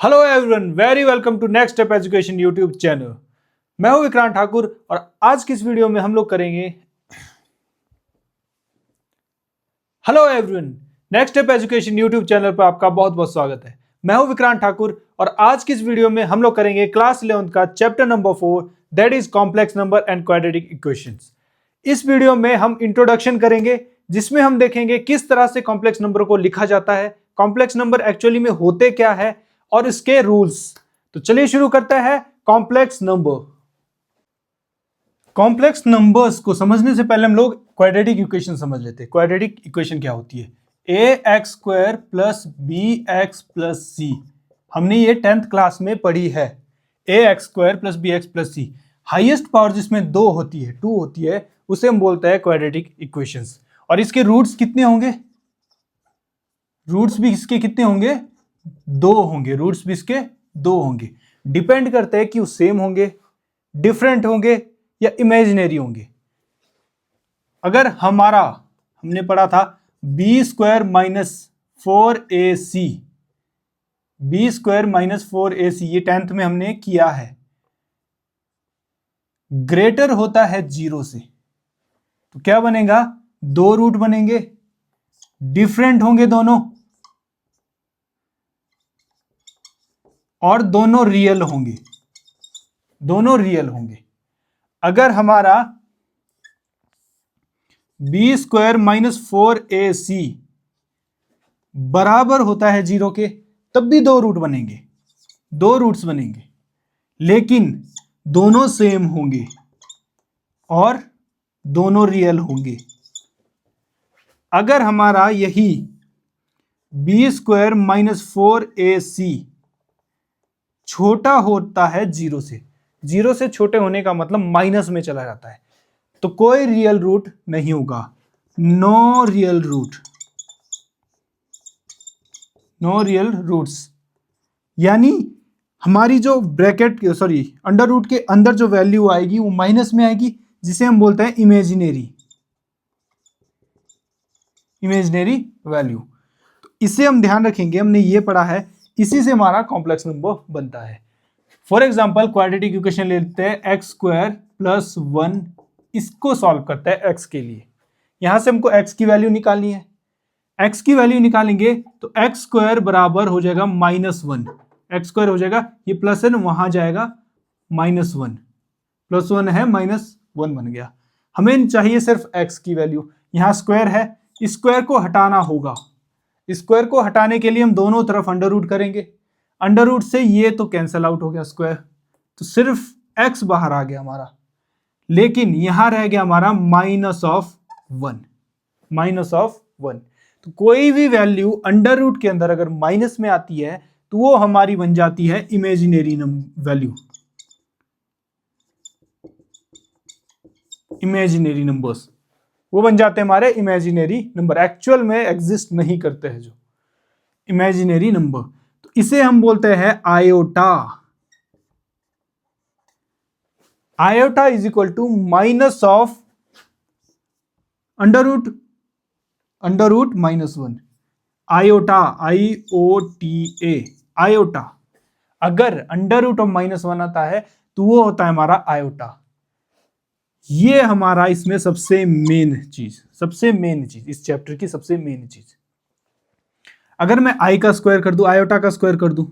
Hello everyone, very welcome to next step education YouTube channel. मैं हूं विक्रांत ठाकुर और आज की इस वीडियो में हम लोग करेंगे hello everyone, next step education YouTube channel पर आपका बहुत बहुत स्वागत है। मैं हूं विक्रांत ठाकुर और आज की इस वीडियो में हम लोग करेंगे क्लास 11 का chapter number 4 that is complex number and quadratic equations. इस वीडियो में हम इंट्रोडक्शन करेंगे जिसमें हम देखेंगे किस तरह से कॉम्प्लेक्स नंबर को लिखा जाता है, कॉम्प्लेक्स नंबर एक्चुअली में होते क्या है और इसके रूल्स। तो चलिए शुरू करते हैं कॉम्प्लेक्स नंबर। कॉम्प्लेक्स नंबर्स को समझने से पहले हम लोग क्वाड्रेटिक इक्वेशन समझ लेते हैं। क्वाड्रेटिक इक्वेशन क्या होती है? ax square plus bx plus c। हमने ये 10th क्लास में पढ़ी है। ax square plus bx plus c, highest power जिसमें दो होती है, टू होती है, उसे हम बोलते हैं क्वाड्रेटिक इक्वेशंस। और इसके रूट्स कितने होंगे? रूट्स भी इसके कितने होंगे? दो होंगे। रूट्स भी इसके दो होंगे। डिपेंड करते हैं कि वो सेम होंगे, डिफरेंट होंगे या इमेजिनरी होंगे। अगर हमने पढ़ा था B square minus 4ac, B square minus 4ac, ये 10th में हमने किया है, ग्रेटर होता है 0 से, तो क्या बनेगा? दो रूट बनेंगे, डिफरेंट होंगे दोनों और दोनों रियल होंगे, दोनों रियल होंगे। अगर हमारा बी स्क्वायर माइनस 4ac बराबर होता है 0 के, तब भी दो रूट बनेंगे, दो रूट्स बनेंगे, लेकिन दोनों सेम होंगे और दोनों रियल होंगे। अगर हमारा यही बी स्क्वायर माइनस 4ac छोटा होता है 0 से, 0 से छोटे होने का मतलब माइनस में चला जाता है, तो कोई रियल रूट नहीं होगा। No real root, no real roots. यानी हमारी जो ब्रैकेट अंडर रूट के अंदर जो वैल्यू आएगी वो माइनस में आएगी, जिसे हम बोलते हैं इमेजिनरी, इमेजिनरी वैल्यू। तो इसे हम ध्यान रखेंगे, हमने ये पढ़ा है, इसी से हमारा कॉम्प्लेक्स नंबर बनता है। फॉर एग्जाम्पल क्वाड्रेटिक इक्वेशन लेते हैं एक्स स्क्वायर प्लस 1, इसको सॉल्व करते हैं एक्स के लिए। यहां से हमको एक्स की वैल्यू निकालनी है। एक्स की वैल्यू निकालेंगे तो एक्स स्क्वायर बराबर हो जाएगा -1। एक्स स्क्वायर हो जाएगा, ये प्लस है ना, वहां जाएगा -1, प्लस 1 है -1 बन गया। हमें चाहिए सिर्फ एक्स की वैल्यू। यहां स्क्वायर है, स्क्वायर को हटाना होगा। स्क्वायर को हटाने के लिए हम दोनों तरफ अंडर रूट करेंगे। अंडर रूट से ये तो कैंसल आउट हो गया स्क्वायर, तो सिर्फ एक्स बाहर आ गया हमारा, लेकिन यहां रह गया हमारा -1, -1। तो कोई भी वैल्यू अंडर रूट के अंदर अगर माइनस में आती है तो वो हमारी बन जाती है इमेजिनरी वैल्यू, इमेजिनरी नंबर्स, वो बन जाते हैं हमारे इमेजिनरी नंबर। एक्चुअल में एग्जिस्ट नहीं करते हैं जो इमेजिनरी नंबर, तो इसे हम बोलते हैं iota. Iota is equal to minus of under root -1, iota, IOTA, iota. अगर अंडर रूट ऑफ -1 आता है तो वो होता है हमारा आयोटा। ये हमारा इसमें सबसे मेन चीज, इस चैप्टर की सबसे मेन चीज। अगर मैं आई का स्क्वायर कर दूं, आयोटा का स्क्वायर कर दूं,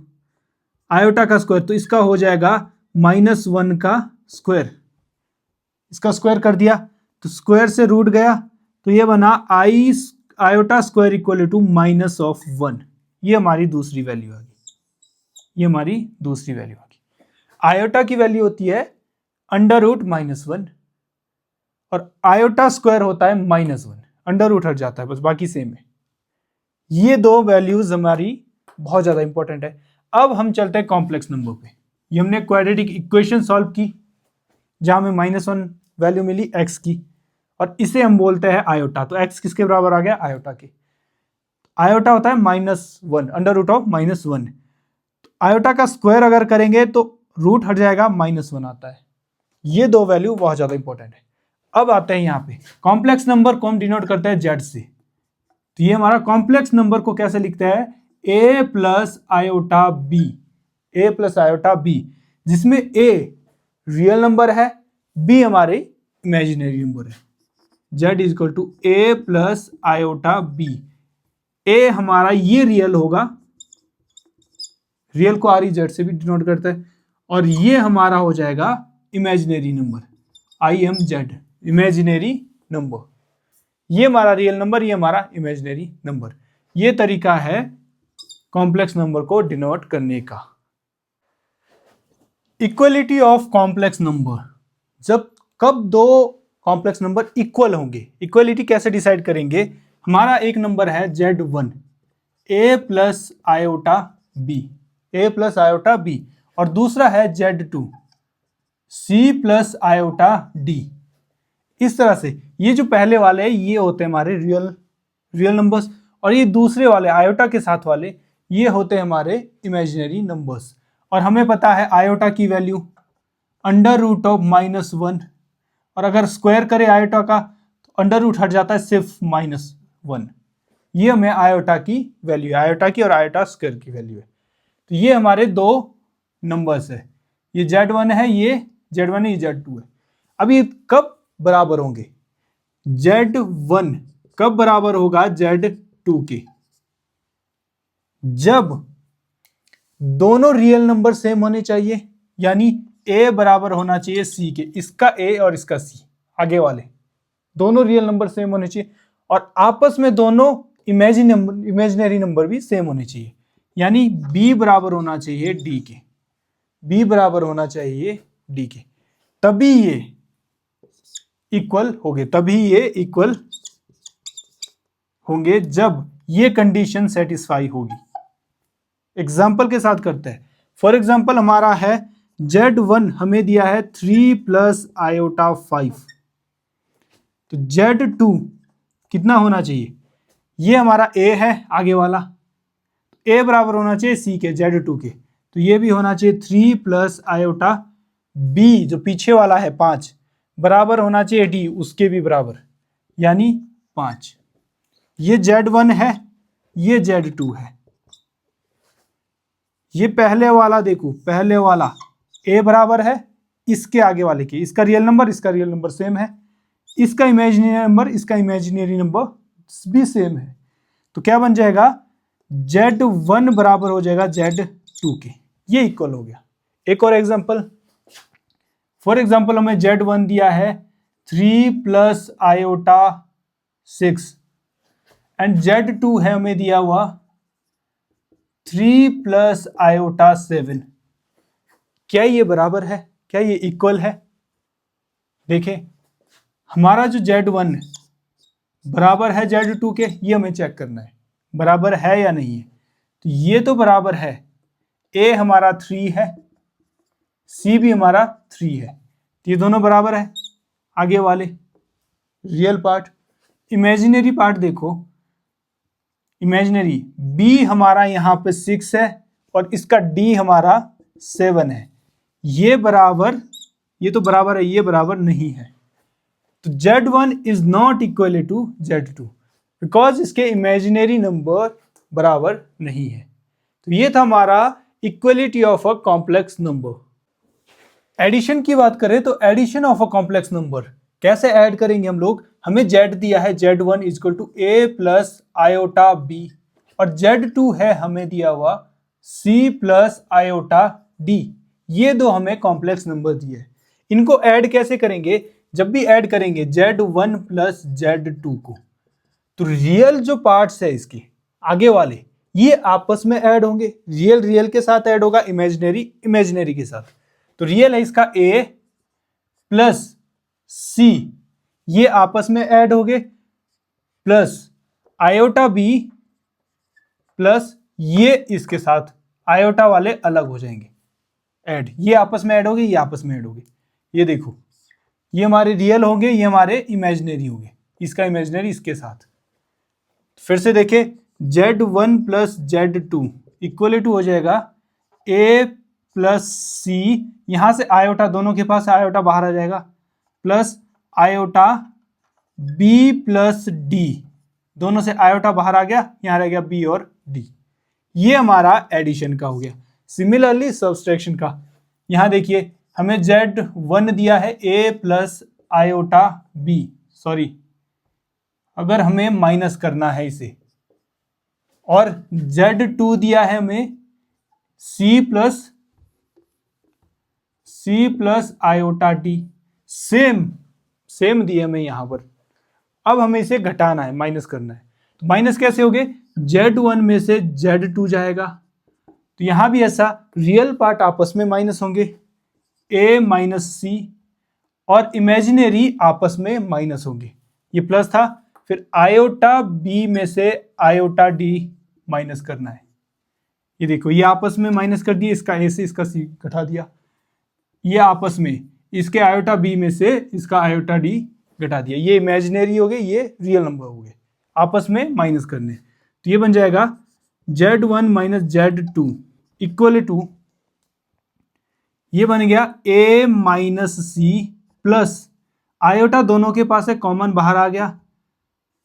आयोटा का स्क्वायर, तो इसका हो जाएगा -1 का स्क्वायर। इसका स्क्वायर कर दिया तो स्क्वायर से रूट गया, तो ये बना आयोटा स्क्वायर इक्वल टू -1। ये हमारी दूसरी वैल्यू आ गई, ये हमारी दूसरी वैल्यू आ गई। आयोटा की वैल्यू होती है अंडर रूट -1 और आयोटा स्क्वायर होता है -1। अंडर रूट हट जाता है बस, बाकी सेम है। ये दो वैल्यूज हमारी बहुत ज्यादा इंपॉर्टेंट है। अब हम चलते हैं कॉम्प्लेक्स नंबर पे। ये हमने क्वाड्रेटिक इक्वेशन सॉल्व की जहां में -1 वैल्यू मिली एक्स की, और इसे हम बोलते हैं आयोटा। तो एक्स किसके बराबर आ गया? आयोटा के। आयोटा होता है -1, अंडर रूट ऑफ -1। तो आयोटा का स्क्वायर अगर करेंगे तो रूट हट जाएगा, -1 आता है। ये दो वैल्यू बहुत ज्यादा इंपॉर्टेंट है। अब आते हैं यहाँ पे कॉम्प्लेक्स नंबर को हम डिनोट करते हैं जेड से। तो ये हमारा कॉम्प्लेक्स नंबर को कैसे लिखते हैं? a plus iota b। A plus iota B, जिसमें ए रियल नंबर है, बी हमारे इमेजिनरी नंबर है। z is equal to A plus iota B. A हमारा ये रियल होगा, रियल को आर ई जेड से भी डिनोट करता है, और ये हमारा हो जाएगा imaginary number, I am Z, imaginary number. ये हमारा रियल नंबर, ये हमारा इमेजिनरी नंबर। ये तरीका है कॉम्प्लेक्स नंबर को डिनोट करने का। इक्वलिटी ऑफ कॉम्प्लेक्स नंबर, जब कब दो कॉम्प्लेक्स नंबर इक्वल होंगे, इक्वलिटी कैसे डिसाइड करेंगे। हमारा एक नंबर है Z1 a plus iota B, A plus iota B, और दूसरा है Z2 C plus iota D. इस तरह से ये जो पहले वाले हैं ये होते हैं हमारे रियल नंबर्स, और ये दूसरे वाले आयोटा के साथ वाले ये होते हैं हमारे इमेजिनरी नंबर्स। और हमें पता है आयोटा की वैल्यू अंडर रूट ऑफ -1, और अगर स्क्वायर करे आयोटा का तो अंडर रूट हट जाता है, सिर्फ -1। ये हमें आयोटा की वैल्यू है, आयोटा की और आयोटा स्क्वायर की वैल्यू है। तो ये हमारे दो नंबर्स है, ये Z1 है, ये Z1 है, ये Z2 है। अब ये कब बराबर होंगे, Z1 कब बराबर होगा Z2 के, जब दोनों रियल नंबर सेम होने चाहिए, यानी a बराबर होना चाहिए c के, इसका a और इसका c, आगे वाले दोनों रियल नंबर सेम होने चाहिए, और आपस में दोनों इमेजिनरी नंबर भी सेम होने चाहिए, यानी b बराबर होना चाहिए d के, b बराबर होना चाहिए d के, तभी ये इक्वल होंगे, तभी ये इक्वल होंगे जब ये कंडीशन सेटिस्फाई होगी। एग्जाम्पल के साथ करते हैं। फॉर एग्जाम्पल हमारा है Z1 हमें दिया है 3 प्लस आयोटा 5, तो Z2 कितना होना चाहिए, ये हमारा A है आगे वाला, A बराबर होना चाहिए C के, Z2 के, तो ये भी होना चाहिए 3 प्लस आयोटा B जो पीछे वाला है 5 बराबर होना चाहिए D उसके भी बराबर, यानी 5। ये Z1 है, ये Z2 है। ये पहले वाला देखो, पहले वाला A बराबर है इसके आगे वाले के, इसका रियल नंबर सेम है, इसका इमेजिनरी नंबर, इसका इमेजिनरी नंबर भी सेम है, तो क्या बन जाएगा Z1 बराबर हो जाएगा Z2 के, ये इक्वल हो गया। एक और एग्जांपल, फॉर एग्जांपल हमें Z1 दिया है 3 प्लस आयोटा 6 एंड Z2 है हमें दिया हुआ 3 प्लस आयोटा 7। क्या ये बराबर है, क्या ये इक्वल है। देखें हमारा जो Z1 बराबर है Z2 के, ये हमें चेक करना है बराबर है या नहीं है। तो ये तो बराबर है, A हमारा 3 है, C भी हमारा 3 है, तो ये दोनों बराबर है। आगे वाले रियल पार्ट, इमेजिनरी पार्ट देखो, इमेजिनरी B हमारा यहाँ पे 6 है और इसका D हमारा 7 है, ये बराबर, ये तो बराबर है, ये बराबर नहीं है। तो Z1 is not equal to Z2 because इसके इमेजिनरी नंबर बराबर नहीं है। तो ये था हमारा equality of a complex number. Addition की बात करें तो addition of a complex number कैसे ऐड करेंगे हम लोग। हमें Z दिया है Z1 is equal to A plus iota B और Z2 है हमें दिया हुआ C प्लस आयोटा D। ये दो हमें कॉम्प्लेक्स नंबर दिए हैं। इनको ऐड कैसे करेंगे, जब भी ऐड करेंगे Z1 प्लस Z2 को, तो रियल जो पार्ट्स है इसके आगे वाले ये आपस में ऐड होंगे, रियल रियल के साथ ऐड होगा, इमेजिनरी इमेजिनरी के साथ। तो रियल है इसका A प्लस C, ये आपस में ऐड हो गए, प्लस आयोटा B प्लस ये इसके साथ आयोटा वाले अलग हो जाएंगे ऐड, ये आपस में ऐड हो गए, ये आपस में ऐड हो गए। ये देखो ये हमारे रियल होंगे, ये हमारे इमेजिनरी होंगे, इसका इमेजिनरी इसके साथ। फिर से देखें Z1 plus Z2 equal to हो जाएगा A प्लस C, यहां से आयोटा दोनों के पास आयोटा बाहर आ जाएगा, plus iota B plus D, दोनों से आयोटा बाहर आ गया, यहां रह गया B और D। ये हमारा एडिशन का हो गया। सिमिलरली सब्सट्रैक्शन का, यहाँ देखिए हमें Z1 दिया है a plus iota b, sorry अगर हमें माइनस करना है इसे, और Z2 दिया है हमें c plus iota T, same दिया हमें यहां पर। अब हमें इसे घटाना है, माइनस करना है, तो माइनस कैसे हो गए, Z1 में से Z2 जाएगा, तो यहां भी ऐसा रियल पार्ट आपस में माइनस होंगे, a माइनस सी, और इमेजिनरी आपस में माइनस होंगे, ये प्लस था, फिर आयोटा b में से आयोटा d माइनस करना है, ये देखो ये आपस में माइनस कर दिए, इसका a से इसका c घटा दिया, ये आपस में इसके आयोटा b में से इसका आयोटा d घटा दिया, ये इमेजिनरी हो गए, ये रियल नंबर हो गए, आपस में माइनस करने, तो ये बन जाएगा Z1 minus Z2 equal to, ये बन गया a minus C plus iota दोनों के पास है, कॉमन बाहर आ गया,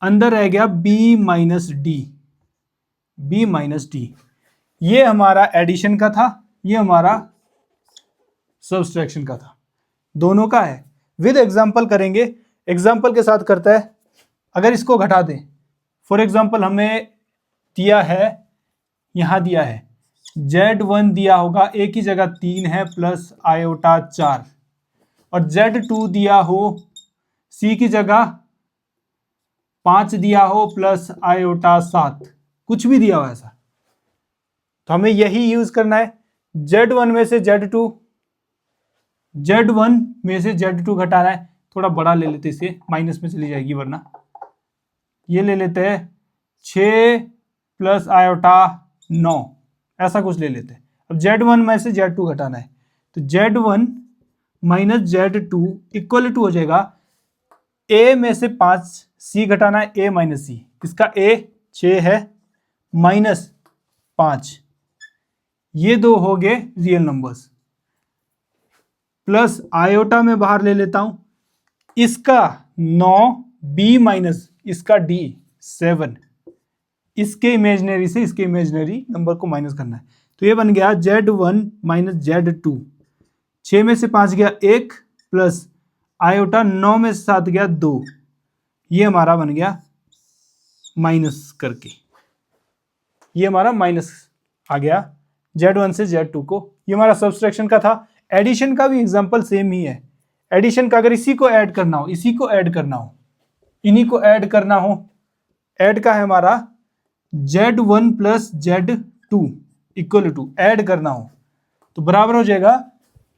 अंदर रह गया b माइनस डी, ये हमारा एडिशन का था, ये हमारा सब्सट्रैक्शन का था, दोनों का है। विद एग्जांपल करेंगे, एग्जांपल के साथ करता है, अगर इसको घटा दें, फॉर एग्जांपल हमें दिया है, यहां दिया है Z1 दिया होगा a की जगह 3 है प्लस आयोटा 4, और Z2 दिया हो c की जगह 5 दिया हो प्लस आयोटा 7, कुछ भी दिया हो ऐसा, तो हमें यही यूज करना है। Z1 में से Z2 घटाना है, थोड़ा बड़ा ले लेते इसे, माइनस में चली जाएगी वरना, ये ले लेते हैं 6 प्लस आयोटा 9, ऐसा कुछ ले लेते हैं। अब Z1 में से Z2 घटाना है, तो Z1 minus Z2 equal to हो जाएगा a में से 5 c घटाना है, a माइनस सी, इसका a 6 है माइनस 5, ये दो हो गए रियल नंबर्स, प्लस आयोटा में बाहर ले लेता हूं, इसका 9 b माइनस इसका d 7, इसके इमेजिनरी से इसके इमेजिनरी नंबर को माइनस करना है, तो ये बन गया Z1 माइनस Z2, 6 में से 5 गया 1 प्लस आयोटा 9 में से 7 गया 2, ये हमारा बन गया माइनस करके, ये हमारा माइनस आ गया Z1 से Z2 को, ये हमारा सब्सट्रैक्शन का था। एडिशन का भी एग्जांपल सेम ही है, एडिशन का अगर इसी को ऐड करना हो, इसी को ऐड करना हो, इन्हीं को ऐड करना हो, ऐड का है हमारा Z1 plus Z2 equal to, add करना हो तो बराबर हो जाएगा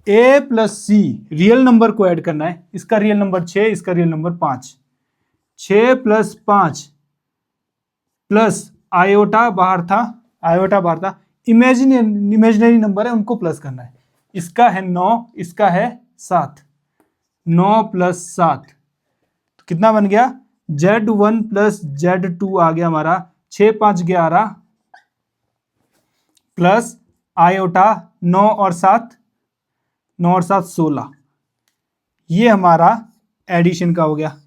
a plus C, real number को ऐड करना है, इसका रियल नंबर 6, इसका real number 5, 6 plus 5 plus iota बाहर था, इमेजिनरी नंबर है उनको प्लस करना है, इसका है 9, इसका है 7, 9 प्लस 7, तो कितना बन गया Z1 प्लस Z2 आ गया हमारा 6 5 11 प्लस आयोटा 9 और 7 16, ये हमारा एडिशन का हो गया।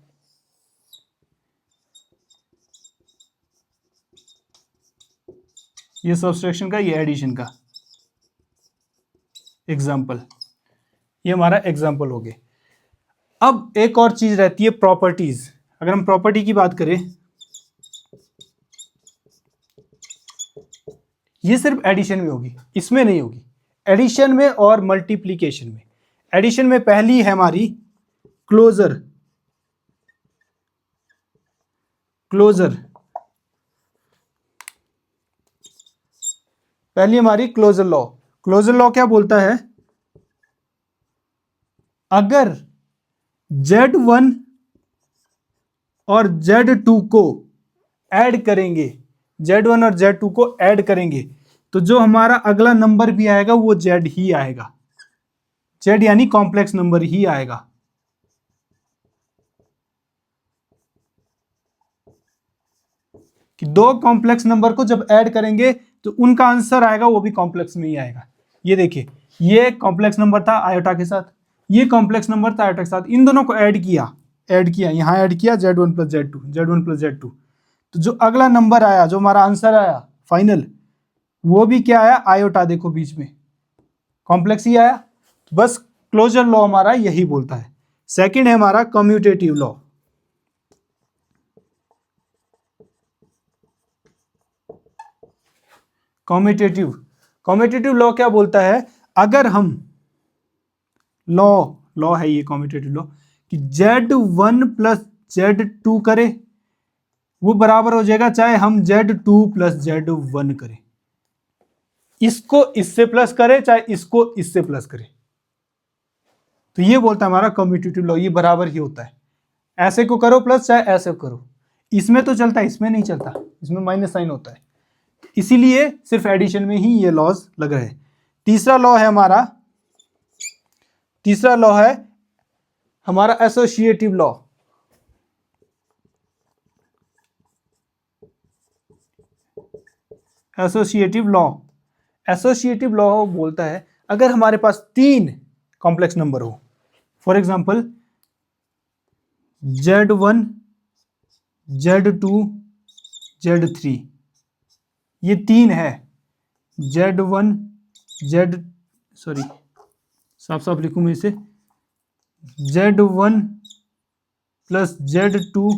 ये सब्सट्रैक्शन का, ये एडिशन का एग्जाम्पल, ये हमारा एग्जाम्पल हो गए। अब एक और चीज रहती है प्रॉपर्टीज, अगर हम प्रॉपर्टी की बात करें, ये सिर्फ एडिशन में होगी, इसमें नहीं होगी, एडिशन में और मल्टीप्लिकेशन में। एडिशन में पहली है हमारी क्लोजर, पहली हमारी क्लोजर लॉ। क्लोजर लॉ क्या बोलता है, अगर Z1 और Z2 को ऐड करेंगे, Z1 और Z2 को ऐड करेंगे, तो जो हमारा अगला नंबर भी आएगा वो Z ही आएगा, Z यानी कॉम्प्लेक्स नंबर ही आएगा। कि दो कॉम्प्लेक्स नंबर को जब ऐड करेंगे तो उनका आंसर आएगा वो भी कॉम्प्लेक्स में ही आएगा। ये देखिए, ये कॉम्प्लेक्स नंबर था आयोटा के साथ, ये कॉम्प्लेक्स नंबर था आयोटा के साथ, इन दोनों को ऐड किया यहाँ ऐड किया Z1 प्लस Z2, तो जो अगला नंबर आया, जो हमारा आंसर आया फाइनल, वो भी क्या आया, आयोटा, देखो बीच में कॉम्प्लेक्स ही आया। बस क्लोजर लॉ हमारा यही बोलता है। सेकंड है हमारा कम्यूटेटिव लॉ। कम्यूटेटिव लॉ क्या बोलता है, अगर हम लॉ है ये कम्यूटेटिव लॉ कि Z1 प्लस Z2 करे वो बराबर हो जाएगा चाहे हम Z2 प्लस Z1 करें, इसको इससे प्लस करे चाहे इसको इससे प्लस करे। तो ये बोलता है हमारा कम्यूटेटिव लॉ, ये बराबर ही होता है। ऐसे को करो प्लस चाहे ऐसे करो, इसमें तो चलता है, इसमें नहीं चलता, इसमें माइनस साइन होता है, इसीलिए सिर्फ एडिशन में ही ये लॉज लग रहे हैं। तीसरा लॉ है हमारा एसोसिएटिव लॉ। एसोसिएटिव लॉ बोलता है अगर हमारे पास 3 कॉम्प्लेक्स नंबर हो, for example Z1 Z2 Z3, ये 3 है, Z1 साफ साफ लिखूं मैं इसे, Z1 plus Z2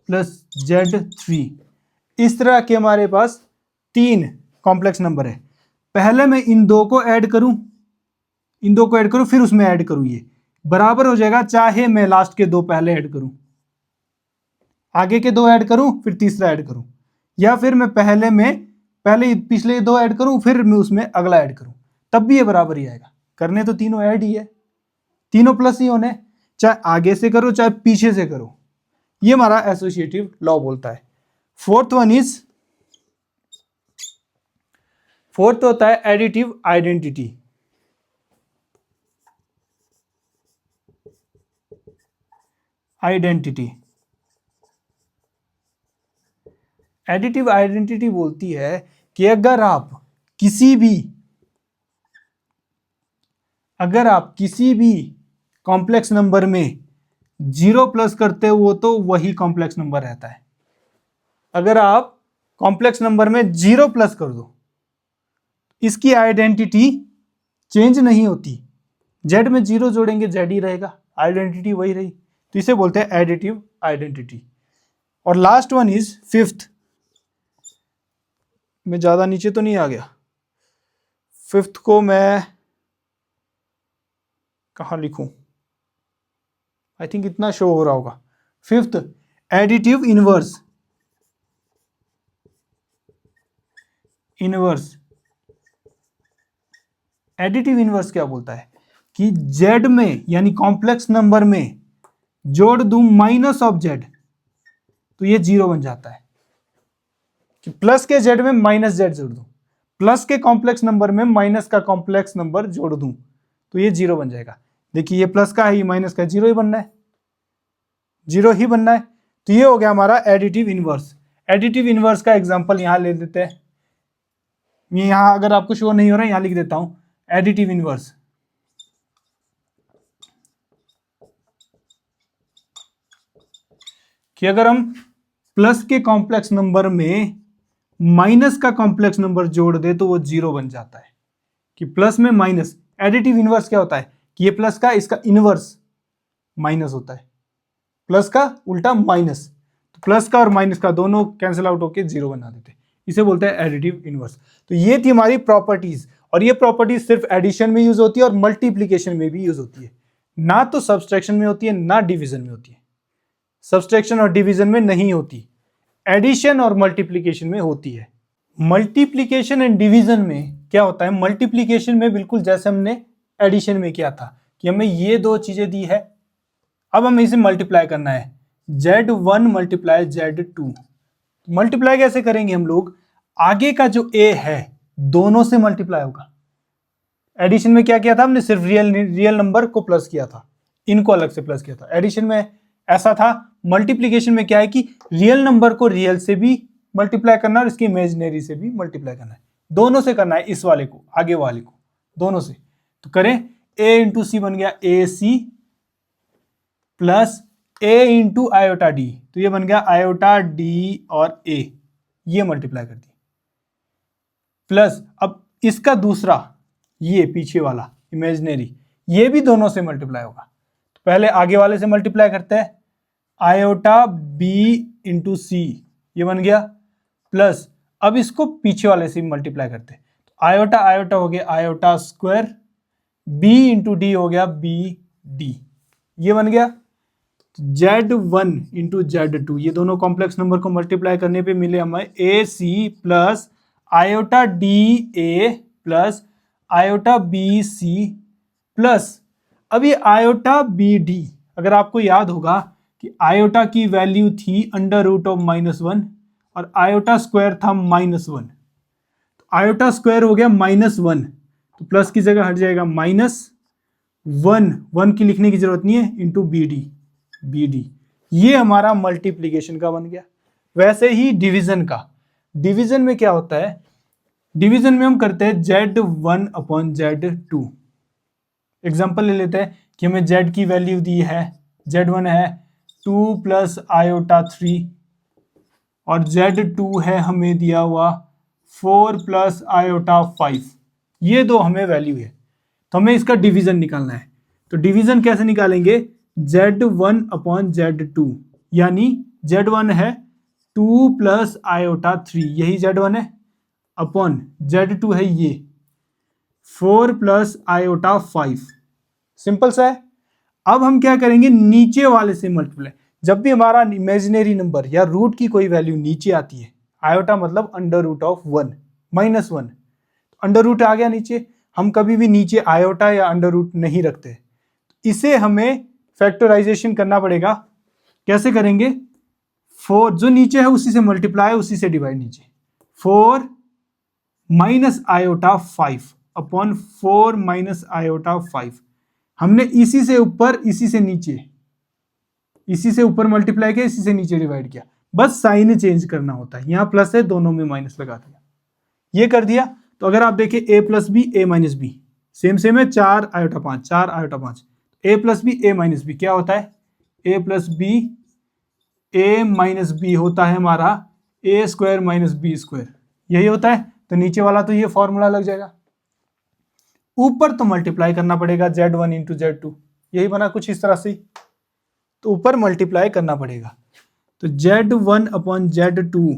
plus Z3, इस तरह के हमारे पास 3 कॉम्प्लेक्स नंबर है। पहले मैं इन दो को ऐड करूं, फिर उसमें ऐड करूं, ये बराबर हो जाएगा चाहे मैं लास्ट के 2 पहले ऐड करूं, आगे के 2 ऐड करूं, फिर तीसरा ऐड करूं, या फिर मैं पहले पिछले 2 ऐड करूं, फिर मैं उसमें अगला ऐड करूं, तब भी ये बराबर ही आएगा। करने तो तीनों ऐड ही है, तीनों प्लस ही होने, चाहे आगे से करो चाहे पीछे से करो। ये हमारा एसोसिएटिव लॉ बोलता है। फोर्थ होता है एडिटिव आइडेंटिटी। एडिटिव आइडेंटिटी बोलती है कि अगर आप किसी भी कॉम्प्लेक्स नंबर में 0 प्लस करते हो तो वही कॉम्प्लेक्स नंबर रहता है। अगर आप कॉम्प्लेक्स नंबर में 0 प्लस कर दो, इसकी आइडेंटिटी चेंज नहीं होती, जेड में 0 जोड़ेंगे जेड ही रहेगा, आइडेंटिटी वही रही, तो इसे बोलते हैं एडिटिव आइडेंटिटी। और लास्ट वन इज फिफ्थ, मैं ज्यादा नीचे तो नहीं आ गया, फिफ्थ को मैं कहां लिखूं, आई थिंक इतना शो हो रहा होगा। Fifth, additive inverse. Additive inverse क्या बोलता है कि जेड में यानी कॉम्प्लेक्स नंबर में जोड़ दूं माइनस ऑफ जेड तो ये 0 बन जाता है, कि प्लस के जेड में माइनस जेड जोड़ दूं, प्लस के कॉम्प्लेक्स नंबर में माइनस का कॉम्प्लेक्स नंबर जोड़ दूं तो ये 0 बन जाएगा। देखिए ये प्लस का है, ये माइनस का, 0 ही बनना है, 0 ही बनना है। तो ये हो गया हमारा एडिटिव इनवर्स। एडिटिव इनवर्स का एग्जांपल यहां ले लेते हैं, मैं यहां अगर आपको शो नहीं हो रहा है यहां लिख देता हूं एडिटिव इनवर्स। कि अगर हम प्लस के कॉम्प्लेक्स नंबर में माइनस का कॉम्प्लेक्स नंबर जोड़ दे तो वो 0 बन जाता है, कि प्लस में माइनस। एडिटिव इनवर्स क्या होता है कि ये प्लस का इसका इनवर्स माइनस होता है, प्लस का उल्टा माइनस, तो प्लस का और माइनस का दोनों कैंसिल आउट होकर 0 बना देते हैं, इसे बोलते हैं एडिटिव इनवर्स। तो ये थी हमारी प्रॉपर्टीज, और ये प्रॉपर्टीज सिर्फ एडिशन में यूज होती है और मल्टीप्लीकेशन में भी यूज होती है, ना तो सब्सट्रैक्शन में होती है ना डिवीजन में होती है। सब्सट्रैक्शन और डिवीजन में नहीं होती, एडिशन और मल्टीप्लीकेशन में होती है। मल्टीप्लीकेशन एंड डिवीजन में क्या होता है, मल्टीप्लीकेशन में बिल्कुल जैसे हमने एडिशन में किया था कि हमें ये 2 चीजें दी है, अब हमें इसे मल्टीप्लाई करना है, Z1 मल्टीप्लाई Z2। मल्टीप्लाई कैसे करेंगे हम लोग, आगे का जो A है दोनों से मल्टीप्लाई होगा। एडिशन में क्या किया था हमने, सिर्फ रियल नंबर को प्लस किया था, इनको अलग से प्लस किया था। एडिशन में ऐसा था, मल्टीप्लीकेशन में क्या है कि रियल नंबर को रियल से भी मल्टीप्लाई करना और इसकी इमेजिनरी से भी मल्टीप्लाई करना है, दोनों से करना है, इस वाले को आगे वाले को दोनों से। तो करें, A इंटू सी बन गया AC plus A into iota D, तो ये बन गया आयोटा D और A, ये मल्टीप्लाई कर दी। प्लस अब इसका दूसरा, ये पीछे वाला इमेजिनरी, ये भी दोनों से मल्टीप्लाई होगा। तो पहले आगे वाले से मल्टीप्लाई करते हैं, आयोटा बी इंटू सी, ये बन गया, प्लस अब इसको पीछे वाले से मल्टीप्लाई करते हैं, तो आयोटा आयोटा हो गया iota square, B into D हो गया बी डी, ये बन गया। Z1 इंटू Z2, ये दोनों कॉम्प्लेक्स नंबर को मल्टीप्लाई करने पे मिले हमें A C plus iota D A plus iota B C plus अब ये आयोटा बी डी। अगर आपको याद होगा कि आयोटा की वैल्यू थी अंडर रूट ऑफ -1 और आयोटा स्क्वायर था -1, तो आयोटा स्क्वायर हो गया -1, तो प्लस की जगह हट जाएगा -1, 1 की लिखने की जरूरत नहीं है, इंटू बी डी, ये हमारा मल्टीप्लीकेशन का बन गया। वैसे ही डिवीजन का, डिवीजन में क्या होता है, डिवीजन में हम करते हैं Z1 अपॉन Z2। एग्जाम्पल ले लेते हैं कि हमें Z की वैल्यू दी है, Z1 है 2 प्लस आयोटा 3 और Z2 है हमें दिया हुआ 4 प्लस आयोटा 5, ये दो हमें वैल्यू है, तो हमें इसका डिवीजन निकालना है। तो डिवीजन कैसे निकालेंगे, Z1 अपॉन Z2, यानी Z1 है 2 प्लस आयोटा 3, यही Z1 है, अपॉन Z2 है ये 4 प्लस आयोटा 5, सिंपल सा है। अब हम क्या करेंगे, नीचे वाले से मल्टीप्लाई, जब भी हमारा इमेजिनरी नंबर या रूट की कोई वैल्यू नीचे आती है, आयोटा मतलब under root of 1 -1, under root आ गया नीचे, हम कभी भी नीचे आयोटा या अंडर रूट नहीं रखते, इसे हमें फैक्टराइजेशन करना पड़ेगा। कैसे करेंगे, 4 जो नीचे है उसी से मल्टीप्लाई, उसी से डिवाइड, नीचे 4 minus iota 5 upon 4 minus iota 5, हमने इसी से ऊपर इसी से नीचे, इसी से ऊपर मल्टीप्लाई किया, इसी से नीचे डिवाइड किया, बस साइन चेंज करना होता है, यहां प्लस है दोनों में माइनस लगा दिया, ये कर दिया। तो अगर आप देखें a plus B A minus B same है, 4 iota 5 4 iota 5, a plus B A minus B क्या होता है, a plus B A minus B होता है हमारा A square minus B square, यही होता है। तो नीचे वाला तो ये फॉर्मूला लग जाएगा, ऊपर तो मल्टीप्लाई करना पड़ेगा Z1 इंटू Z2, यही बना कुछ इस तरह से, तो ऊपर मल्टीप्लाई करना पड़ेगा। तो Z1 अपॉन Z2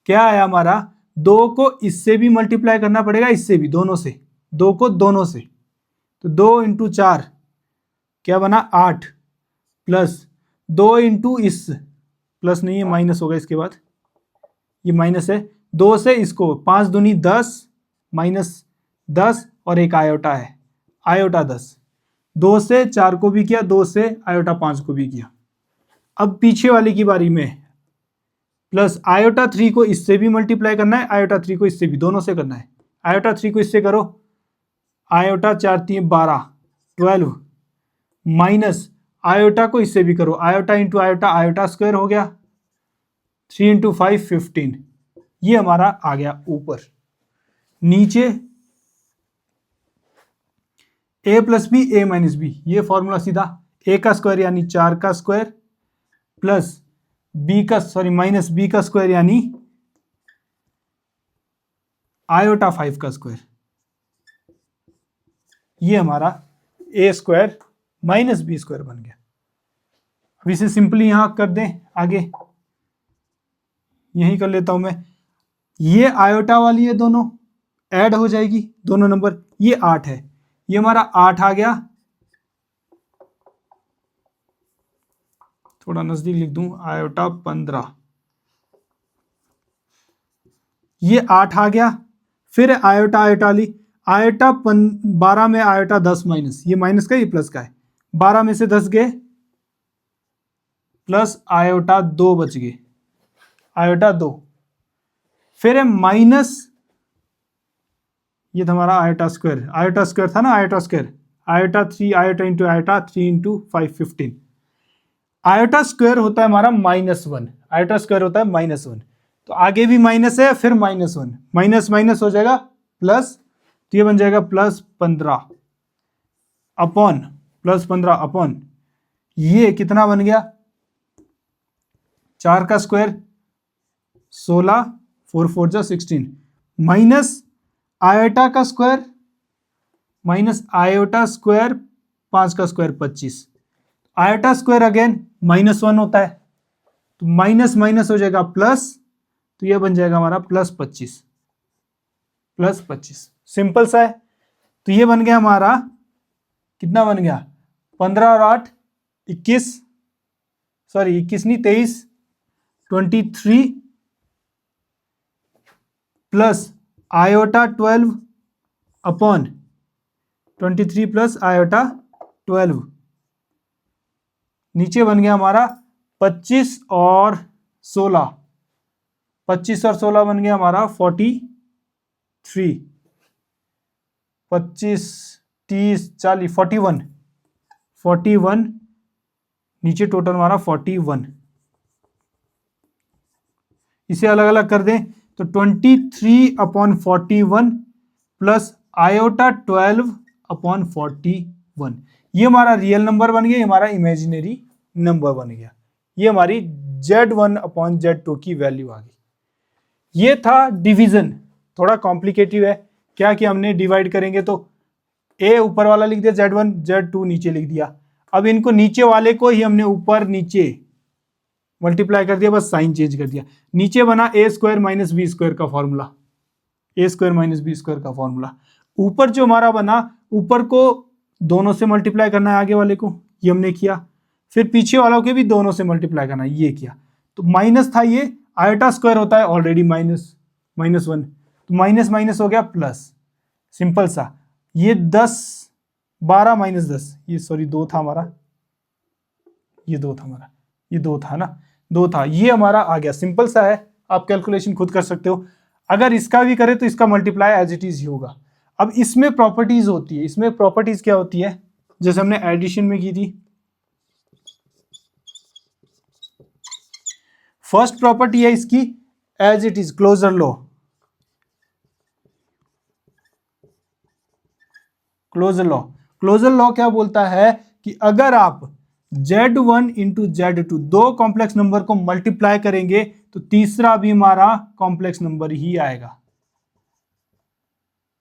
क्या आया हमारा, 2 को इससे भी मल्टीप्लाई करना पड़ेगा, इससे भी, दोनों से, 2 को दोनों से, तो 2 इंटू 4 क्या बना 8 प्लस 2 इंटू इस, प्लस नहीं है माइनस होगा इसके बाद, ये माइनस है, 2 से इसको 5 दूनी 10 माइनस 10 और एक आयोटा है आयोटा 10, 2 से 4 को भी किया, 2 से आयोटा 5 को भी किया। अब पीछे वाले की बारी में प्लस आयोटा 3 को इससे भी मल्टीप्लाई करना है, आयोटा 3 को इससे भी, दोनों से करना है। आयोटा 3 को इससे करो, आयोटा 4 3 12 12 माइनस आयोटा को इससे भी करो, iota into iota iota square हो गया, 3 इंटू 5 15, ये हमारा आ गया ऊपर। नीचे a plus B A minus B, ये फॉर्मूला सीधा, a का स्क्वायर यानी 4 का स्क्वायर प्लस b का माइनस b का स्क्वायर यानी आयोटा 5 का स्क्वायर, ये हमारा a square minus B square बन गया। अब इसे सिंपली यहां कर दें, आगे यही कर लेता हूं मैं, ये आयोटा वाली है दोनों ऐड हो जाएगी, दोनों नंबर, ये 8 है, ये हमारा 8 आ गया, थोड़ा नजदीक लिख दूं, आयोटा 15, ये 8 आ गया, फिर आयोटा आयोटा ली, आयोटा 12 में आयोटा 10 माइनस, ये माइनस का ये प्लस का है, 12 में से 10 गए, प्लस आयोटा 2 बच गए, आयोटा 2, फिर है माइनस, ये था हमारा आयोटा स्क्वायर था ना, iota square, iota 3 iota into iota 3 into 5 15, iota square होता है हमारा -1, आयोटा स्क्वायर होता है -1, तो आगे भी माइनस है, फिर -1, माइनस माइनस हो जाएगा प्लस, तो ये बन जाएगा +15 अपॉन, +15 अपॉन, ये कितना बन गया, 4 का स्क्वायर 16 4 4 जा 16 माइनस आयोटा का स्क्वायर माइनस आयोटा स्क्वायर 5 का स्क्वायर 25, आयोटा स्क्वायर अगेन -1 होता है, तो माइनस माइनस हो जाएगा प्लस, तो यह बन जाएगा हमारा +25 सिंपल सा है। तो ये बन गया हमारा, कितना बन गया, 15 और 8 21, सॉरी 21 नहीं 23, 23 plus iota 12 upon 23 plus iota 12, नीचे बन गया हमारा 25 और 16, 25 और 16 बन गया हमारा 43, 25 30 40 41, नीचे टोटल हमारा 41। इसे अलग अलग कर दें तो 23 अपॉन 41 प्लस आयोटा 12 अपॉन 41, ये हमारा रियल नंबर बन गया, ये हमारा इमेजिनरी नंबर बन गया। ये हमारी Z1 अपॉन Z2 की वैल्यू आ गई। ये था डिवीजन, थोड़ा कॉम्प्लिकेटिव है। क्या कि हमने डिवाइड करेंगे तो A ऊपर वाला लिख दिया, Z1 Z2 नीचे लिख दिया। अब इनको नीचे वाले को ही हमने ऊपर नीचे मल्टीप्लाई कर दिया, बस साइन चेंज कर दिया। नीचे बना a square minus B square का formula, a square minus B square का फॉर्मूला। ऊपर जो हमारा बना, ऊपर को दोनों से मल्टीप्लाई करना है, आगे वाले को ये हमने किया, फिर पीछे वालों के भी दोनों से मल्टीप्लाई करना है, ये किया। तो माइनस था, ये आयोटा स्क्वायर होता है ऑलरेडी -1, तो माइनस माइनस हो गया प्लस, सिंपल सा। ये 10 12 -10, ये सॉरी 2 था हमारा, ये 2 था हमारा, ये 2 था ना, 2 था, ये हमारा आ गया। सिंपल सा है, आप कैलकुलेशन खुद कर सकते हो। अगर इसका भी करें तो इसका मल्टीप्लाई एज इट इज ही होगा। अब इसमें प्रॉपर्टीज होती है, इसमें प्रॉपर्टीज क्या होती है, जैसे हमने एडिशन में की थी। फर्स्ट प्रॉपर्टी है इसकी as it is, closure law. Closure law क्या बोलता है कि अगर आप Z1 इंटू Z2 दो कॉम्प्लेक्स नंबर को मल्टीप्लाई करेंगे तो तीसरा भी हमारा कॉम्प्लेक्स नंबर ही आएगा,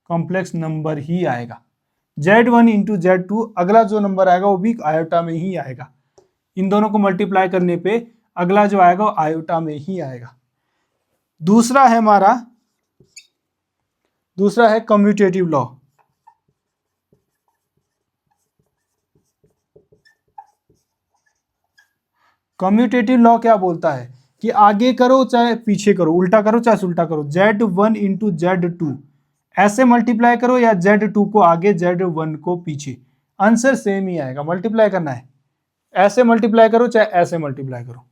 कॉम्प्लेक्स नंबर ही आएगा। Z1 इंटू Z2 अगला जो नंबर आएगा वो भी आयोटा में ही आएगा। इन दोनों को मल्टीप्लाई करने पे अगला जो आएगा वो आयोटा में ही आएगा। दूसरा है हमारा, दूसरा है कम्यूटेटिव लॉ। कम्यूटेटिव लॉ क्या बोलता है कि आगे करो चाहे पीछे करो, उल्टा करो चाहे उल्टा करो, Z1 इंटू Z2 ऐसे मल्टीप्लाई करो या Z2 को आगे Z1 को पीछे, आंसर सेम ही आएगा। मल्टीप्लाई करना है, ऐसे मल्टीप्लाई करो चाहे ऐसे मल्टीप्लाई करो,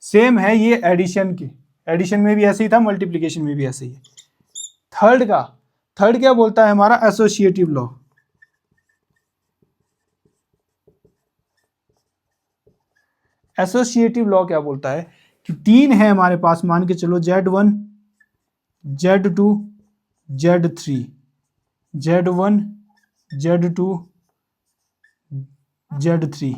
सेम है। ये एडिशन के, एडिशन में भी ऐसे ही था, मल्टीप्लीकेशन में भी ऐसे ही है। थर्ड क्या बोलता है हमारा, एसोसिएटिव लॉ। एसोसिएटिव लॉ क्या बोलता है कि 3 है हमारे पास, मान के चलो Z1 Z2 Z3, Z1 Z2 Z3।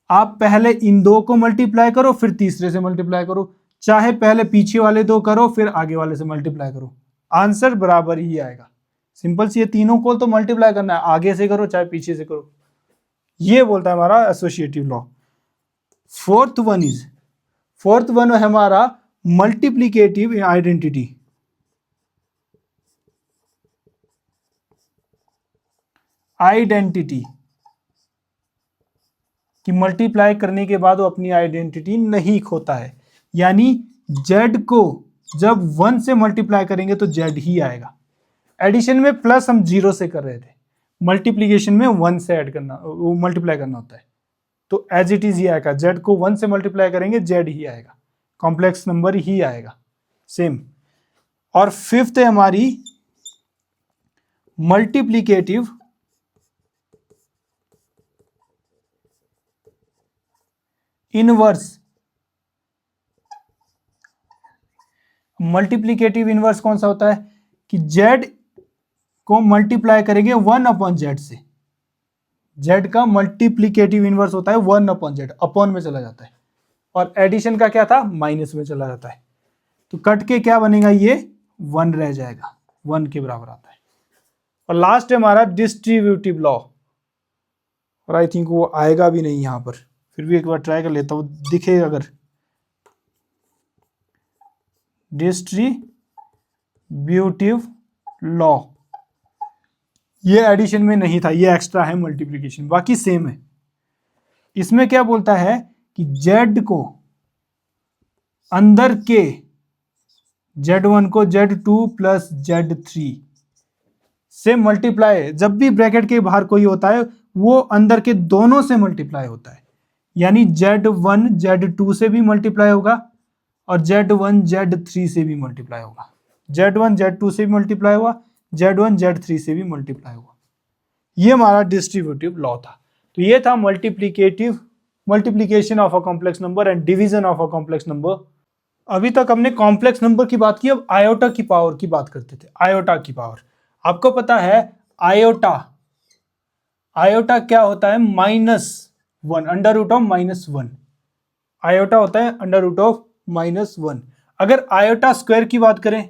आप पहले इन दो को मल्टीप्लाई करो फिर तीसरे से मल्टीप्लाई करो, चाहे पहले पीछे वाले दो करो फिर आगे वाले से मल्टीप्लाई करो, आंसर बराबर ही आएगा। सिंपल सी, ये तीनों को तो मल्टीप्लाई करना है, आगे से करो चाहे पीछे से करो। ये बोलता है हमारा एसोसिएटिव लॉ। फोर्थ वन है हमारा मल्टीप्लिकेटिव आइडेंटिटी। आइडेंटिटी कि मल्टीप्लाई करने के बाद वो अपनी आइडेंटिटी नहीं खोता है, यानी Z को जब 1 से मल्टीप्लाई करेंगे तो Z ही आएगा। एडिशन में प्लस हम 0 से कर रहे थे, मल्टीप्लीकेशन में 1 से ऐड करना, वो मल्टीप्लाई करना होता है, तो एज इट इज ही आएगा। Z को 1 से मल्टीप्लाई करेंगे Z ही आएगा, कॉम्प्लेक्स नंबर ही आएगा, सेम। और फिफ्थ है हमारी मल्टीप्लिकेटिव इनवर्स। मल्टीप्लिकेटिव इनवर्स कौन सा होता है कि Z को मल्टीप्लाई करेंगे 1/Z से। Z का मल्टीप्लिकेटिव इनवर्स होता है 1/Z, अपॉन में चला जाता है, और एडिशन का क्या था, माइनस में चला जाता है। तो कट के क्या बनेगा, ये 1 रह जाएगा, 1 के बराबर आता है। और लास्ट है हमारा डिस्ट्रीब्यूटिव लॉ, और आई थिंक वो आएगा भी नहीं यहाँ पर, फिर भी एक बार ट्राई कर लेता हूँ, दिखेगा अगर। डिस्ट्रीब्यूटिव लॉ, ये एडिशन में नहीं था, ये एक्स्ट्रा है मल्टीप्लिकेशन, बाकी सेम है। इसमें क्या बोलता है कि z को अंदर के z1 को z2 प्लस z3 से मल्टीप्लाई, जब भी ब्रैकेट के बाहर कोई होता है वो अंदर के दोनों से मल्टीप्लाई होता है, यानी z1 z2 से भी मल्टीप्लाई होगा और z1 z3 से भी मल्टीप्लाई होगा, z1 z2 से भी मल्टीप्लाई हुआ, z1 z3 से भी मल्टीप्लाई हुआ। ये हमारा डिस्ट्रीब्यूटिव लॉ था। तो ये था multiplication of a complex number and division of a complex number. अभी तक हमने कॉम्प्लेक्स नंबर की बात की, अब आयोटा की पावर की बात करते थे। आयोटा की पावर आपको पता है, आयोटा क्या होता है, -1, अंडर रूट ऑफ -1। आयोटा होता है अंडर रूट ऑफ -1। अगर आयोटा स्क्वायर की बात करें,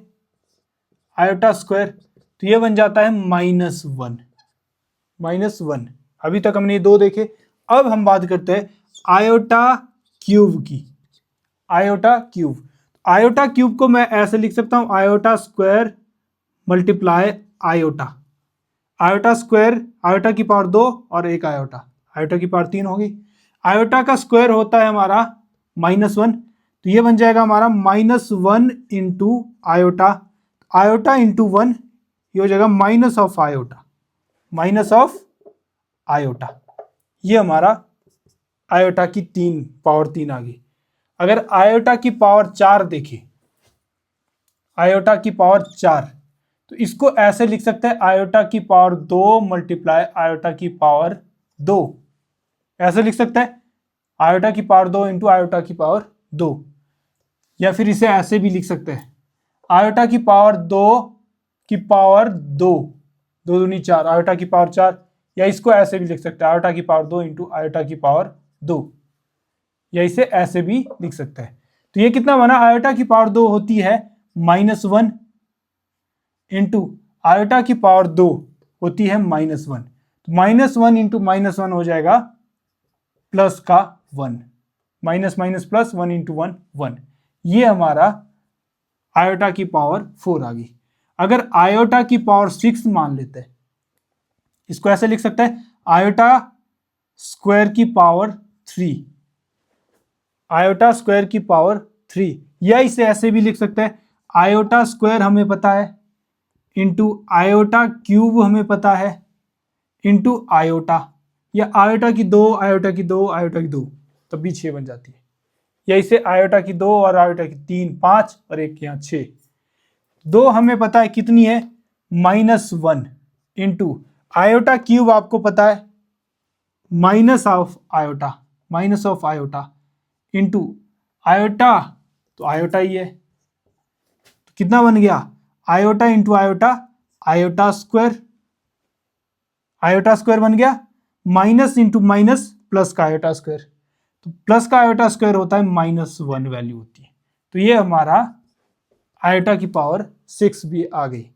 आयोटा स्क्वायर, तो ये बन जाता है -1। अभी तक हमने ये दो देखे। अब हम बात करते हैं आयोटा क्यूब की। आयोटा क्यूब को मैं ऐसे लिख सकता हूं, iota square multiply iota. Iota square, iota की पावर 2 और एक आयोटा, आयोटा की पावर 3 होगी। आयोटा का स्क्वायर होता है हमारा -1, तो ये बन जाएगा हमारा -1 इंटू आयोटा, आयोटा इंटू 1, ये हो जाएगा माइनस ऑफ आयोटा, ये हमारा आयोटा की पावर 3 आ गई। अगर आयोटा की पावर 4 देखें, आयोटा की पावर 4, तो इसको ऐसे लिख सकते हैं, आयोटा की पावर 2 मल्टीप्लाई आयोटा की पावर 2, ऐसे लिख सकते हैं, आयोटा की पावर 2 इंटू आयोटा की पावर 2। या फिर इसे ऐसे भी लिख सकते हैं, आयोटा की पावर 2 की पावर 2, 2 दूनी 4, आयोटा की पावर 4। या इसको ऐसे भी लिख सकते हैं, आयोटा की पावर 2 इंटू आयोटा की पावर 2, या इसे ऐसे भी लिख सकते हैं। तो ये कितना बना, आयोटा की पावर 2 होती है -1 इंटू आयोटा की पावर 2 होती है -1, तो -1 इंटू -1 हो जाएगा प्लस का 1, माइनस माइनस प्लस 1 इंटू 1 1। ये हमारा आयोटा की पावर 4 आ गई। अगर आयोटा की पावर 6 मान लेते हैं, इसको ऐसे लिख सकते हैं, आयोटा स्क्वायर की पावर 3, आयोटा स्क्वायर की पावर 3। या इसे ऐसे भी लिख सकते हैं, आयोटा स्क्वायर हमें पता है इंटू आयोटा क्यूब हमें पता है इंटू आयोटा, या आयोटा की 2 आयोटा की 2 आयोटा की 2, तब भी 6 बन जाती है। या इसे आयोटा की 2 और आयोटा की 3 5 और एक यहाँ 6, 2 हमें पता है कितनी है, -1 इंटू आयोटा क्यूब आपको पता है minus of iota into iota, तो आयोटा ही है, तो कितना बन गया, iota into iota, iota square बन गया, माइनस इंटू माइनस प्लस का आयोटा स्क्वायर, तो प्लस का आयोटा स्क्वायर होता है -1 वैल्यू होती है। तो ये हमारा आयोटा की पावर 6 भी आ गई।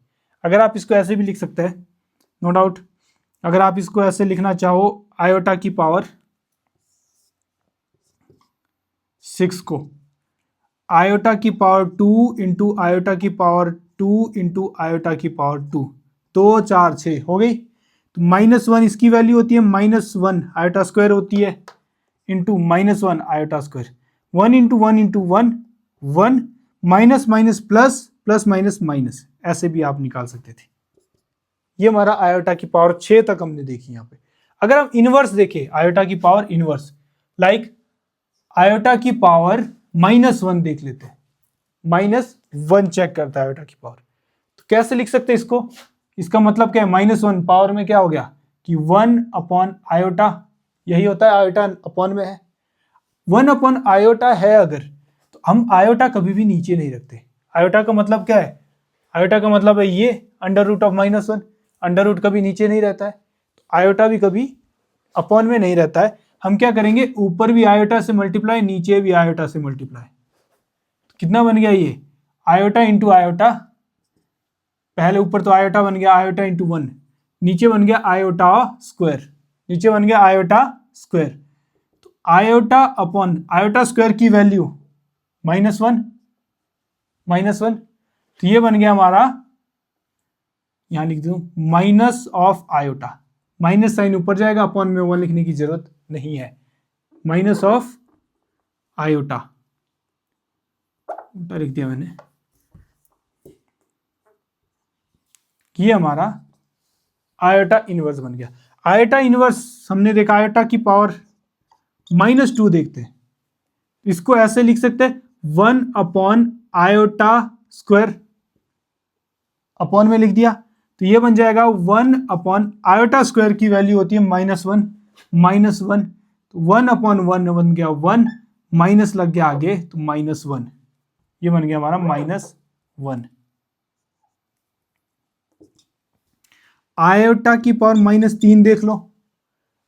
अगर आप इसको ऐसे भी लिख सकते हैं, नो डाउट, अगर आप इसको ऐसे लिखना चाहो, आयोटा की पावर 6 को आयोटा की पावर 2 इंटू आयोटा की पावर 2 इंटू आयोटा की पावर 2, 2 4 6 हो गई। तो -1 इसकी वैल्यू होती है, -1 आयोटा स्क्वायर होती है into -1 iota square, 1 into 1 into 1 1, minus minus plus, plus minus minus, ऐसे भी आप निकाल सकते थे। ये हमारा आयोटा की पावर 6 तक हमने देखी यहाँ पे। अगर हम इनवर्स देखें, आयोटा की पावर इनवर्स, लाइक आयोटा की पावर -1 देख लेते हैं, -1 चेक करता है आयोटा की पावर, तो कैसे लिख सकते हैं इसको, इसका मतलब क्या है, -1 पावर में क्या हो गया कि 1 अपॉन आयोटा, यही होता है, आयोटा अपॉन में है, 1 अपॉन आयोटा है अगर, तो हम आयोटा कभी भी नीचे नहीं रखते। आयोटा का मतलब क्या है, आयोटा का मतलब है ये under root of -1, under root कभी नीचे नहीं रहता है, तो आयोटा भी कभी अपॉन में नहीं रहता है, हम क्या करेंगे, ऊपर भी आयोटा से मल्टीप्लाई, नीचे भी आयोटा से मल्टीप्लाई। कितना बन गया ये, आयोटा इंटू आयोटा, पहले ऊपर तो आयोटा बन गया, आयोटा इंटू 1, नीचे बन गया आयोटा स्क्वायर, नीचे बन गया आयोटा स्क्वायर। तो आयोटा अपॉन आयोटा स्क्वायर की वैल्यू -1, -1, तो ये बन गया हमारा, यहां लिख दूं minus of iota, minus sign ऊपर जाएगा, अपॉन में 1 लिखने की जरूरत नहीं है, माइनस ऑफ आयोटा, उल्टा लिख दिया मैंने। ये हमारा आयोटा इनवर्स बन गया। आयोटा इनवर्स हमने देखा, आयोटा की पावर -2 देखते हैं, इसको ऐसे लिख सकते हैं 1 अपॉन आयोटा स्क्वायर, अपॉन में लिख दिया, तो ये बन जाएगा 1 अपॉन आयोटा स्क्वायर की वैल्यू होती है -1, -1, तो 1 अपॉन 1 बन गया 1, माइनस लग गया आगे तो -1, ये बन गया हमारा -1। आयोटा की पावर -3 देख लो,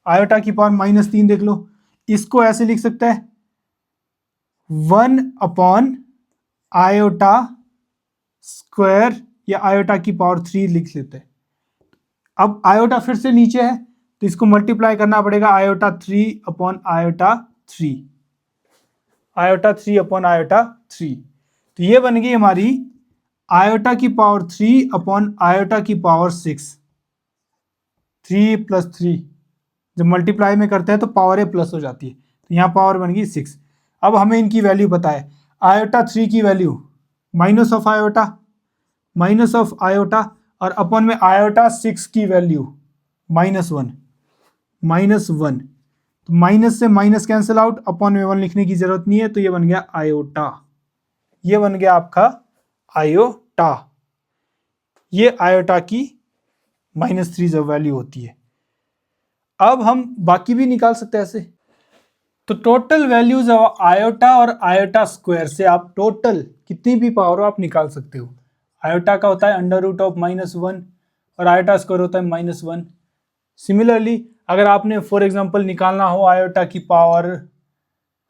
आयोटा की पावर -3 देख लो, इसको ऐसे लिख सकते हैं 1 अपॉन आयोटा स्क्वायर, या आयोटा की पावर 3 लिख लेते हैं। अब आयोटा फिर से नीचे है तो इसको मल्टीप्लाई करना पड़ेगा, iota 3 upon iota 3, iota 3 upon iota 3, तो ये बन गई हमारी आयोटा की पावर 3 अपॉन आयोटा की पावर 6, 3 + 3, जब मल्टीप्लाई में करते हैं तो पावर ए प्लस हो जाती है, तो यहाँ पावर बन गई 6। अब हमें इनकी वैल्यू पता है, आयोटा 3 की value minus of iota, minus of iota, और अपॉन में आयोटा 6 की वैल्यू -1, -1, तो माइनस से माइनस कैंसिल आउट, अपॉन में 1 लिखने की जरूरत नहीं है, तो ये बन गया आयोटा, ये बन गया आपका आयोटा, ये आयोटा की -3 जब वैल्यू होती है। अब हम बाकी भी निकाल सकते हैं ऐसे, तो टोटल वैल्यूज ऑफ आयोटा और आयोटा स्क्वायर से आप टोटल कितनी भी पावर हो आप निकाल सकते हो। आयोटा का होता है √(-1) और आयोटा स्क्वायर होता है -1। सिमिलरली अगर आपने फॉर एग्जांपल निकालना हो आयोटा की पावर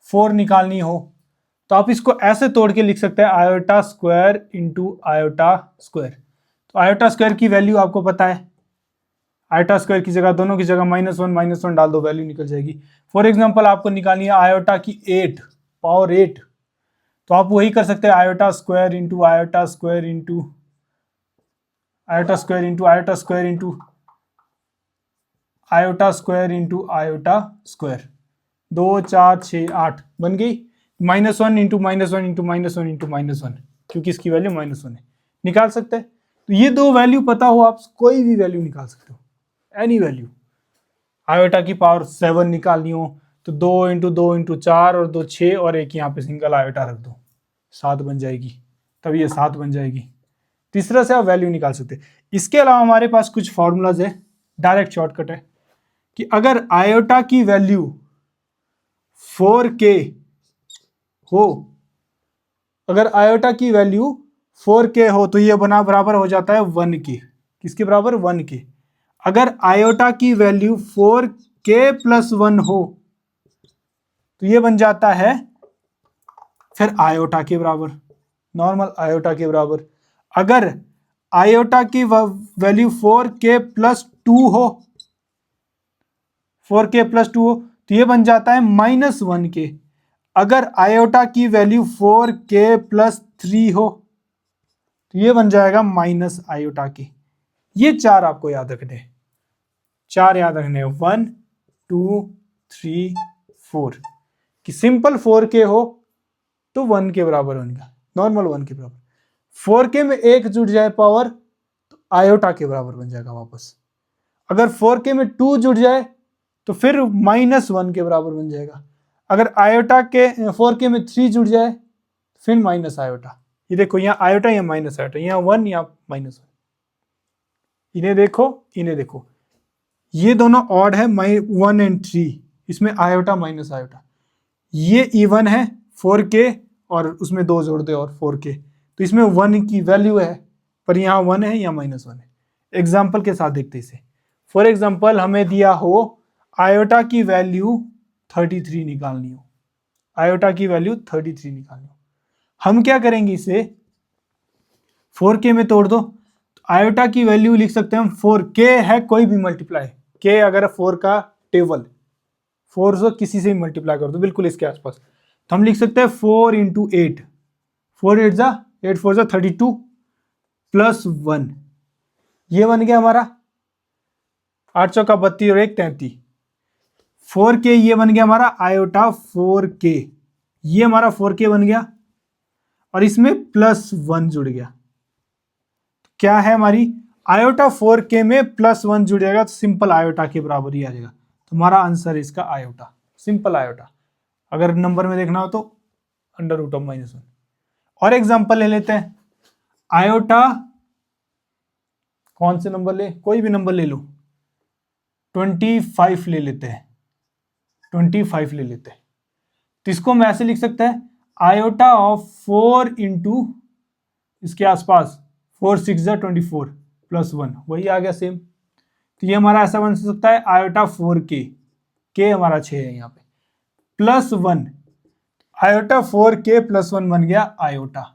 4 निकालनी हो, तो आप इसको ऐसे तोड़ के लिख सकते हैं iota square into iota square. तो आयोटा स्क्वायर की वैल्यू आपको पता है, आयोटा स्क्वायर की जगह दोनों की जगह -1 डाल दो, वैल्यू निकल जाएगी। फॉर एग्जांपल आपको निकालनी है आयोटा की 8 पावर 8, तो आप वही कर सकते हैं iota square into iota square into iota square into iota square into iota square into iota square, 2 4 6 8 बन गई, -1 इंटू -1 इंटू -1 इंटू -1, क्योंकि इसकी वैल्यू -1 है, निकाल सकते हैं। तो ये दो वैल्यू पता हो आप कोई भी वैल्यू निकाल सकते हो, एनी वैल्यू। आयोटा की पावर 7 निकालनी हो तो 2 इंटू 2 इंटू 4 और 2 6 और एक यहाँ पे सिंगल आयोटा रख दो, 7 बन जाएगी, तब ये 7 बन जाएगी। तीसरा से आप वैल्यू निकाल सकते हैं। इसके अलावा हमारे पास कुछ फॉर्मूलाज है, डायरेक्ट शॉर्टकट है कि अगर आयोटा की वैल्यू 4k हो, अगर आयोटा की वैल्यू 4k हो तो ये बना बराबर हो जाता है 1 के, किसके बराबर 1 के। अगर आयोटा की वैल्यू 4k + 1 हो तो ये बन जाता है फिर आयोटा के बराबर, नॉर्मल आयोटा के बराबर। अगर आयोटा की वैल्यू 4k + 2 हो, 4k + 2 हो तो ये बन जाता है -1 के। अगर आयोटा की वैल्यू 4k + 3 हो तो ये बन जाएगा माइनस आयोटा के। ये 4 आपको याद रखने हैं, 4 याद रखने हैं, 1 2 3 4, कि सिंपल 4k हो तो 1 के बराबर होगा, नॉर्मल 1 के बराबर। 4k में 1 जुड़ जाए पावर तो आयोटा के बराबर बन जाएगा वापस। अगर 4k में 2 जुड़ जाए तो फिर -1 के बराबर बन जाएगा। अगर आयोटा के 4k में 3 जुड़ जाए फिर माइनस आयोटा। ये देखो यहाँ आयोटा या माइनस आयोटा, यहाँ 1 या -1, इन्हें देखो इन्हें देखो, ये दोनों ऑड है 1 और 3, इसमें आयोटा माइनस आयोटा। ये इवन है 4k और उसमें 2 जोड़ दे और 4k, तो इसमें 1 की वैल्यू है पर यहाँ 1 है या -1 है। एग्जाम्पल के साथ देखते इसे। फॉर एग्जाम्पल हमें दिया हो आयोटा की वैल्यू 33 निकालनी हो, आयोटा की वैल्यू 33 निकालनी हो, हम क्या करेंगे, इसे 4k में तोड़ दो। आयोटा की वैल्यू लिख सकते हैं हम 4k है कोई भी मल्टीप्लाई, k अगर 4 का टेबल, 4 से किसी से भी मल्टीप्लाई कर दो बिल्कुल इसके आसपास, तो हम लिख सकते हैं 4 इंटू 8, 4 8 जा 8 4 जा 32 प्लस 1, ये बन गया हमारा 8 चौका 32 और 1 33, 4k ये बन गया हमारा आयोटा 4k, ये हमारा 4k बन गया और इसमें प्लस 1 जुड़ गया, क्या है हमारी आयोटा 4k में प्लस 1 जुड़ जाएगा तो सिंपल आयोटा के बराबर ही आ जाएगा, तो हमारा आंसर इसका आयोटा, सिंपल आयोटा। अगर नंबर में देखना हो तो अंडर रूट ऑफ -1। और एग्जांपल ले लेते हैं, आयोटा कौन से नंबर ले, कोई भी नंबर ले लो, 25 ले लेते हैं, 25 ले लेते हैं, तो इसको हम ऐसे लिख सकते हैं आयोटा ऑफ 4 इंटू इसके आसपास 4 6 जा 24 प्लस 1, वही आ गया सेम, तो ये हमारा ऐसा बन सकता है आयोटा 4k, k हमारा 6 है यहाँ पे, प्लस 1, आयोटा 4k प्लस 1 बन गया आयोटा,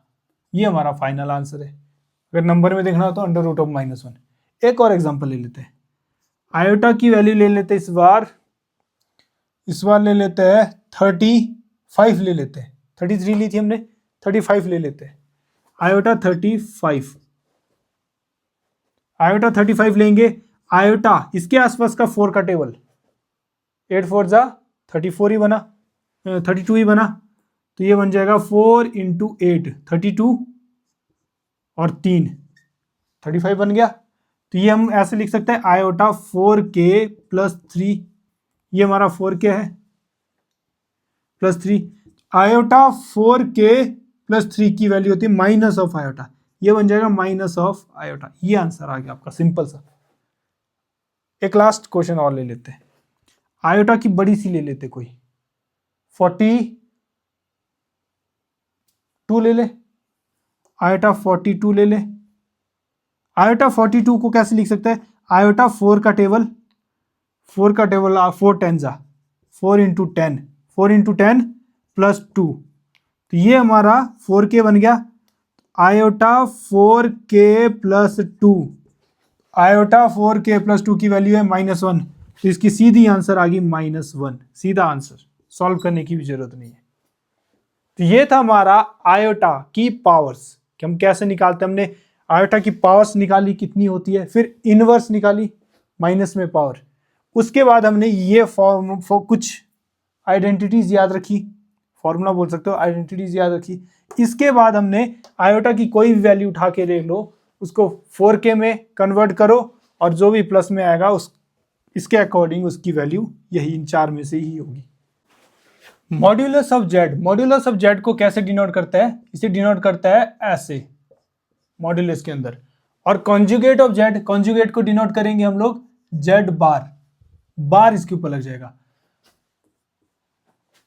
ये हमारा फाइनल आंसर है। अगर नंबर में देखना हो तो अंडर रूट ऑफ -1। एक और एग्जांपल ले लेते हैं, आयोटा की वैल्यू ले लेते हैं इस बार ले लेते हैं 35 ले लेते हैं, 33 ली थी हमने, 35 ले लेते हैं, आयोटा 35, आयोटा 35 लेंगे, आयोटा इसके आसपास का 4 का टेबल, 8 4 जा 34 ही बना, 32 ही बना, तो ये बन जाएगा 4 इंटू 8 32 और 3 35 बन गया, तो ये हम ऐसे लिख सकते हैं आयोटा 4k प्लस 3, ये हमारा 4k है प्लस 3, आयोटा 4k प्लस 3 की वैल्यू होती है माइनस ऑफ आयोटा, ये बन जाएगा माइनस ऑफ आयोटा, ये आंसर आ गया आपका सिंपल सा। एक लास्ट क्वेश्चन और ले लेते हैं, आयोटा की बड़ी सी ले लेते कोई 42 ले ले, आयोटा 42 ले ले, आयोटा 42 को कैसे लिख सकते हैं, आयोटा 4 का टेबल 4 10 जा 4 इंटू 10 4 इंटू 10 प्लस 2, तो ये हमारा 4k बन गया, iota 4k plus 2, iota 4k plus 2 की वैल्यू है -1, तो इसकी सीधी आंसर आ गई -1, सीधा आंसर, सॉल्व करने की भी जरूरत नहीं है। तो ये था हमारा आयोटा की पावर्स कि हम कैसे निकालते हैं, हमने आयोटा की पावर्स निकाली कितनी होती है, फिर इनवर्स निकाली माइनस में पावर, उसके बाद हमने ये कुछ आइडेंटिटीज याद रखी, फॉर्मूला बोल सकते हो, आइडेंटिटीज याद रखी, इसके बाद हमने आयोटा की कोई भी वैल्यू उठा के देख लो, उसको 4k में कन्वर्ट करो और जो भी प्लस में आएगा इसके अकॉर्डिंग उसकी वैल्यू यही इन 4 में से ही होगी। Modulus of Z, modulus of Z को कैसे डिनोट करता है, इसे डिनोट करता है ऐसे मॉड्यूलस के अंदर, और कॉन्जुगेट ऑफ जेड, कॉन्जुगेट को डिनोट करेंगे हम लोग जेड बार इसके ऊपर लग जाएगा,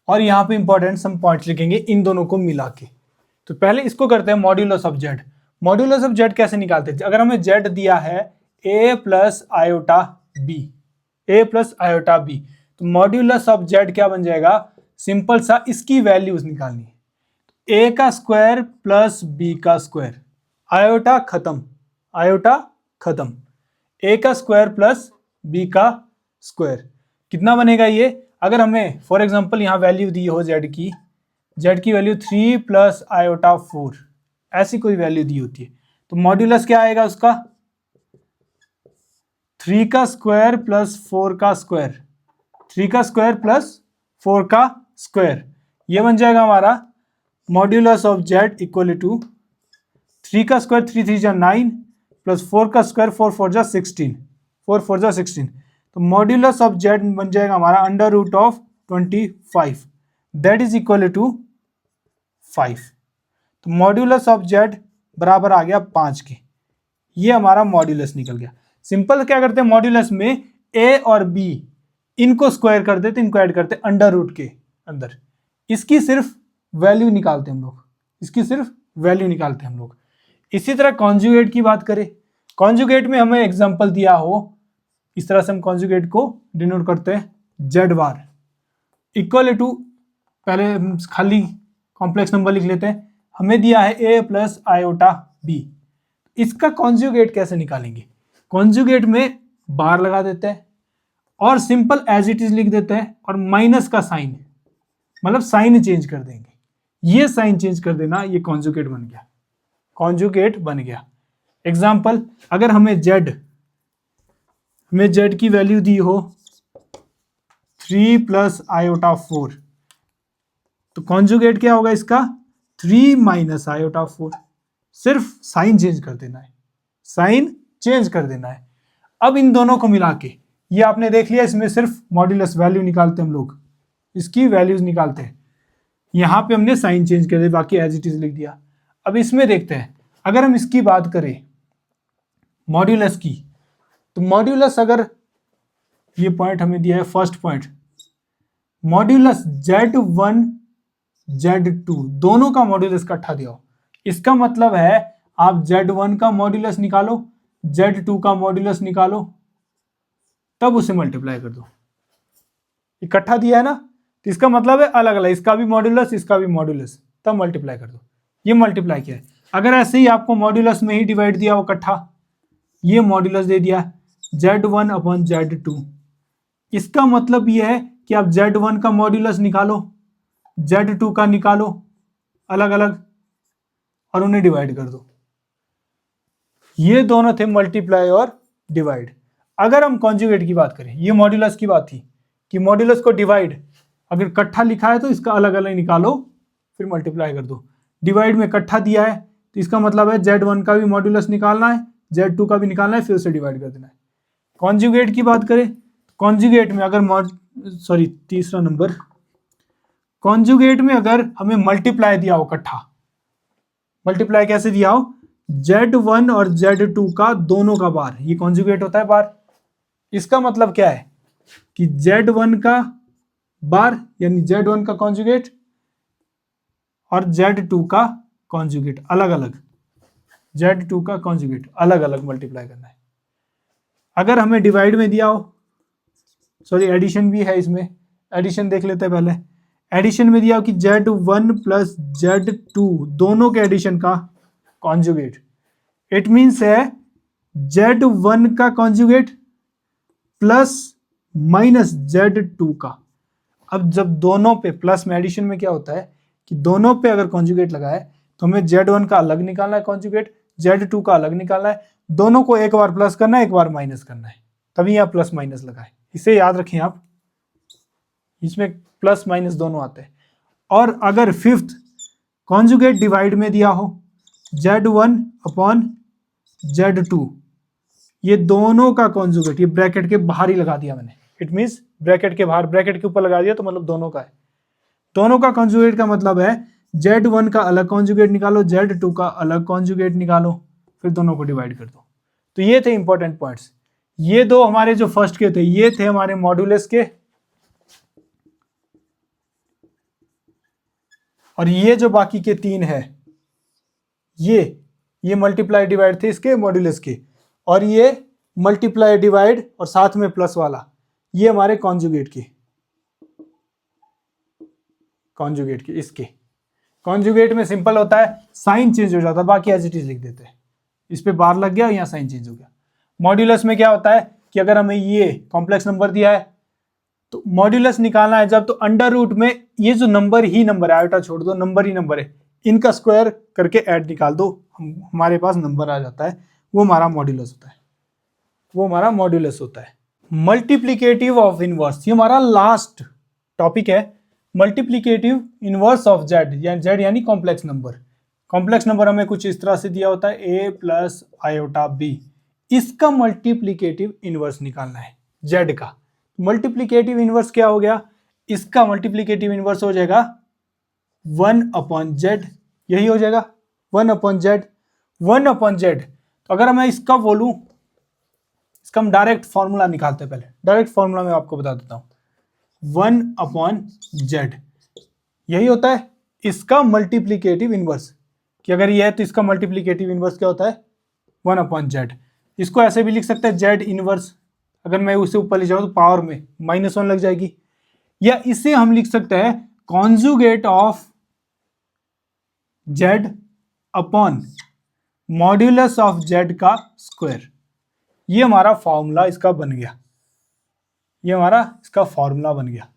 और यहां पे इंपॉर्टेंट सम पॉइंट्स लिखेंगे इन दोनों को मिला के। तो पहले इसको करते हैं modulus of Z. Modulus of Z कैसे निकालते हैं, अगर हमें जेड दिया है a प्लस आयोटा बी, तो मॉड्यूलस ऑफ जेड क्या बन जाएगा, सिंपल सा इसकी वैल्यूज निकालनी है, a का स्क्वायर प्लस b का स्क्वायर, आयोटा खत्म, a का स्क्वायर प्लस b का स्क्वायर, कितना बनेगा ये, अगर हमें फॉर एग्जांपल यहाँ वैल्यू दी हो जेड की वैल्यू 3 प्लस आयोटा 4, ऐसी कोई वैल्यू दी होती है, तो मॉड्यूलस क्या आएगा उसका 3 का स्क्वायर प्लस 4 का स्क्वायर, 3 का स्क्वायर प्लस 4 का स्क्वायर, ये बन जाएगा हमारा modulus of Z equal to 3 का स्क्वायर 3 3 जा 9 प्लस 4 का स्क्वायर 4 4 जा 16, तो मॉड्यूलस ऑफ जेड बन जाएगा हमारा under root of 25, that is equal to 5, तो मॉड्यूलस ऑफ जेड बराबर आ गया 5 के, ये हमारा मॉड्यूलस निकल गया। सिंपल क्या करते हैं मॉड्यूलस में a और b इनको स्क्वायर कर देते, इनको ऐड करते अंडर रूट के अंदर, इसकी सिर्फ वैल्यू निकालते हम लोग, इसी तरह कॉन्जुगेट की बात करें, कॉन्जुगेट में हमें एग्जांपल दिया हो, इस तरह से हम कॉन्जुगेट को डिनोट करते हैं जेड बार, इक्वल टू, पहले हम खाली कॉम्प्लेक्स नंबर लिख लेते हैं। हमें दिया है a प्लस आयोटा b, इसका कॉन्जुगेट कैसे निकालेंगे? कॉन्जुगेट में बार लगा देते हैं और सिंपल एज इट इज लिख देते हैं और माइनस का साइन, मतलब साइन चेंज कर देंगे। ये साइन चेंज कर देना, ये कॉन्जुगेट बन गया, कॉन्जुगेट बन गया। एग्जाम्पल, अगर हमें z की वैल्यू दी हो 3 प्लस आयोटा 4, तो कॉन्जुगेट क्या होगा इसका? 3 माइनस आयोटा 4। सिर्फ साइन चेंज कर देना है, साइन चेंज कर देना है। अब इन दोनों को मिला के, ये आपने देख लिया, इसमें सिर्फ मॉड्यूलस वैल्यू निकालते हैं हम लोग, इसकी वैल्यूज निकालते हैं। यहां पे हमने साइन चेंज कर दिया, बाकी एज इट इज लिख दिया। अब इसमें देखते हैं, अगर हम इसकी बात करें मॉड्यूलस की, तो मॉड्यूलस, अगर ये पॉइंट हमें दिया है first point, modulus Z1 Z2 दोनों का मॉड्यूलस इकट्ठा दिया हो, इसका मतलब है आप Z1 का मॉड्यूलस निकालो, Z2 का मॉड्यूलस निकालो, तब उसे मल्टीप्लाई कर दो। इकट्ठा दिया है ना, तो इसका मतलब है अलग अलग, इसका भी मॉड्यूलस, इसका भी मॉड्यूलस, तब मल्टीप्लाई कर दो। ये मल्टीप्लाई किया है। अगर ऐसे ही आपको मॉड्यूलस में ही डिवाइड दिया हो इकट्ठा, ये मॉड्यूलस दे दिया Z1 अपॉन Z2, इसका मतलब ये है कि आप Z1 का मॉड्यूलस निकालो, Z2 का निकालो अलग अलग और उन्हें डिवाइड कर दो। ये दोनों थे मल्टीप्लाई और डिवाइड। अगर हम कॉन्जुगेट की बात करें, ये मॉड्यूलस की बात थी कि मॉड्यूलस को डिवाइड, अगर इकट्ठा लिखा है तो इसका अलग अलग निकालो फिर मल्टीप्लाई कर दो। डिवाइड में इकट्ठा दिया है तो इसका मतलब है Z1 का भी मॉड्यूलस निकालना है, Z2 का भी निकालना है, फिर उसे डिवाइड कर देना है। कॉन्जुगेट की बात करें, कॉन्जुगेट में अगर तीसरा नंबर, कॉन्जुगेट में अगर हमें मल्टीप्लाई दिया हो इकट्ठा, मल्टीप्लाई कैसे दिया हो? Z1 और Z2 का दोनों का बार, ये कॉन्जुगेट होता है बार। इसका मतलब क्या है कि Z1 का बार यानी Z1 का कॉन्जुगेट और Z2 का कॉन्जुगेट अलग अलग, Z2 का कॉन्जुगेट अलग अलग मल्टीप्लाई करना है। अगर हमें डिवाइड में दिया हो, एडिशन भी है इसमें, एडिशन देख लेते हैं पहले। एडिशन में दिया हो कि Z1 प्लस Z2 दोनों के एडिशन का कॉन्जुगेट, इट मीन्स है Z1 का कॉन्जुगेट प्लस माइनस Z2 का। अब जब दोनों पे प्लस में, एडिशन में क्या होता है कि दोनों पे अगर कॉन्जुगेट लगा है तो हमें Z1 का अलग निकालना है कॉन्जुगेट, Z2 का अलग निकालना है, दोनों को एक बार प्लस करना है, एक बार माइनस करना है, तभी यहाँ प्लस माइनस लगा है। इसे याद रखें आप, इसमें प्लस माइनस दोनों आते हैं। और अगर फिफ्थ कॉन्जुगेट डिवाइड में दिया हो Z1 अपॉन Z2, ये दोनों का कॉन्जुगेट, ये ब्रैकेट के बाहर ही लगा दिया मैंने, इट मीन्स ब्रैकेट के बाहर, ब्रैकेट के ऊपर लगा दिया तो मतलब दोनों का है। दोनों का कॉन्जुगेट का मतलब है Z1 का अलग कॉन्जुगेट निकालो, Z2 का अलग कॉन्जुगेट निकालो, फिर दोनों को डिवाइड कर दो। तो ये थे इंपॉर्टेंट पॉइंट्स। ये दो हमारे जो फर्स्ट के थे, ये थे हमारे मॉड्यूलस के, और ये जो बाकी के तीन है, ये मल्टीप्लाई डिवाइड थे इसके मॉड्यूलस के, और ये मल्टीप्लाई डिवाइड और साथ में प्लस वाला, ये हमारे कॉन्जुगेट के, इसके कॉन्जुगेट में सिंपल होता है, साइन चेंज हो जाता है, बाकी एज इट इज लिख देते हैं। इस पे बार लग गया, यहाँ साइन चेंज हो गया। मॉड्यूलस में क्या होता है कि अगर हमें ये कॉम्प्लेक्स नंबर दिया है तो मॉड्यूलस निकालना है जब, तो अंडर रूट में ये जो नंबर ही नंबर है, आयोटा छोड़ दो, नंबर ही नंबर है, इनका स्क्वायर करके ऐड निकाल दो, हमारे पास नंबर आ जाता है, वो हमारा मॉड्यूलस होता है, मल्टीप्लीकेटिव ऑफ इनवर्स, ये हमारा लास्ट टॉपिक है। मल्टीप्लीकेटिव इनवर्स ऑफ जेड यानी कॉम्प्लेक्स नंबर। कॉम्प्लेक्स नंबर हमें कुछ इस तरह से दिया होता है, a प्लस आयोटा b, इसका मल्टीप्लीकेटिव इनवर्स निकालना है z का। मल्टीप्लीकेटिव इनवर्स क्या हो गया? इसका मल्टीप्लीकेटिव इनवर्स हो जाएगा 1 अपॉन जेड, यही हो जाएगा 1 अपॉन जेड। 1 अपॉन जेड, तो अगर मैं इसका बोलूं, इसका हम डायरेक्ट फॉर्मूला निकालते हैं। पहले डायरेक्ट फॉर्मूला मैं आपको बता देता हूं, 1 अपॉन जेड, यही होता है इसका मल्टीप्लीकेटिव इनवर्स, कि अगर ये है तो इसका मल्टीप्लीकेटिव इनवर्स क्या होता है? 1 अपॉन जेड। इसको ऐसे भी लिख सकते हैं जेड इनवर्स, अगर मैं उसे ऊपर ले जाऊँ तो पावर में -1 लग जाएगी। या इसे हम लिख सकते हैं conjugate of Z upon modulus of Z का स्क्वायर। ये हमारा फॉर्मूला इसका बन गया, ये हमारा इसका फॉर्मूला बन गया।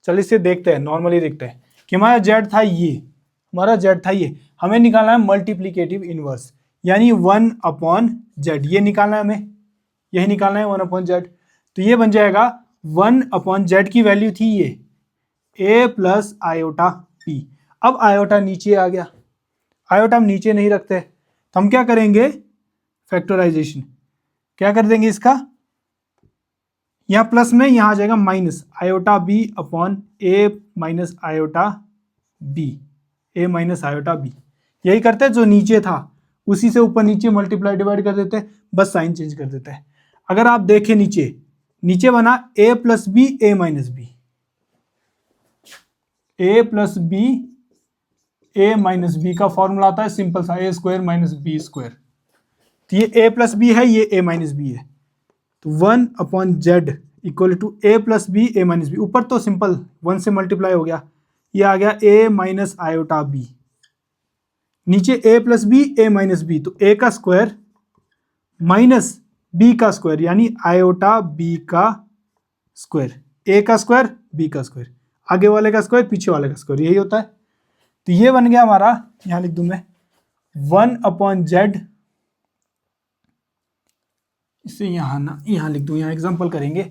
चलिए इसे देखते हैं, नॉर्मली देखते हैं कि हमारा जेड था ये, हमारा जेड था ये, हमें निकालना है मल्टीप्लीकेटिव इनवर्स यानी 1 अपॉन जेड, ये निकालना है हमें, यही निकालना है 1 अपॉन जेड। तो ये बन जाएगा 1 अपॉन जेड की वैल्यू थी ये a प्लस आयोटा p। अब आयोटा नीचे आ गया, आयोटा हम नीचे नहीं रखते तो हम क्या करेंगे, फैक्टराइजेशन क्या कर देंगे इसका, यहाँ प्लस में यहाँ आ जाएगा minus iota b upon a minus iota b, a minus iota b। यही करते हैं, जो नीचे था उसी से ऊपर नीचे मल्टीप्लाई डिवाइड कर देते हैं, बस साइन चेंज कर देते हैं। अगर आप देखें नीचे, नीचे बना a plus B A minus B, a plus B A minus B का फॉर्मूला आता है सिंपल सा A square minus B square. तो ये a प्लस बी है, ये a माइनस बी है, तो 1 upon Z equal to a plus B A minus B. ऊपर तो सिंपल 1 से मल्टीप्लाई हो गया, ये आ गया a माइनस आयोटा b, नीचे a plus B A minus B, तो a का स्क्वायर माइनस b का स्क्वायर यानी आयोटा b का स्क्वायर, a का स्क्वायर b का स्क्वायर, आगे वाले का स्क्वायर पीछे वाले का स्क्वायर, यही होता है। तो ये बन गया हमारा, यहां लिख दूं मैं 1 अपॉन जेड, इसे यहां लिख दूं, यहां एग्जांपल करेंगे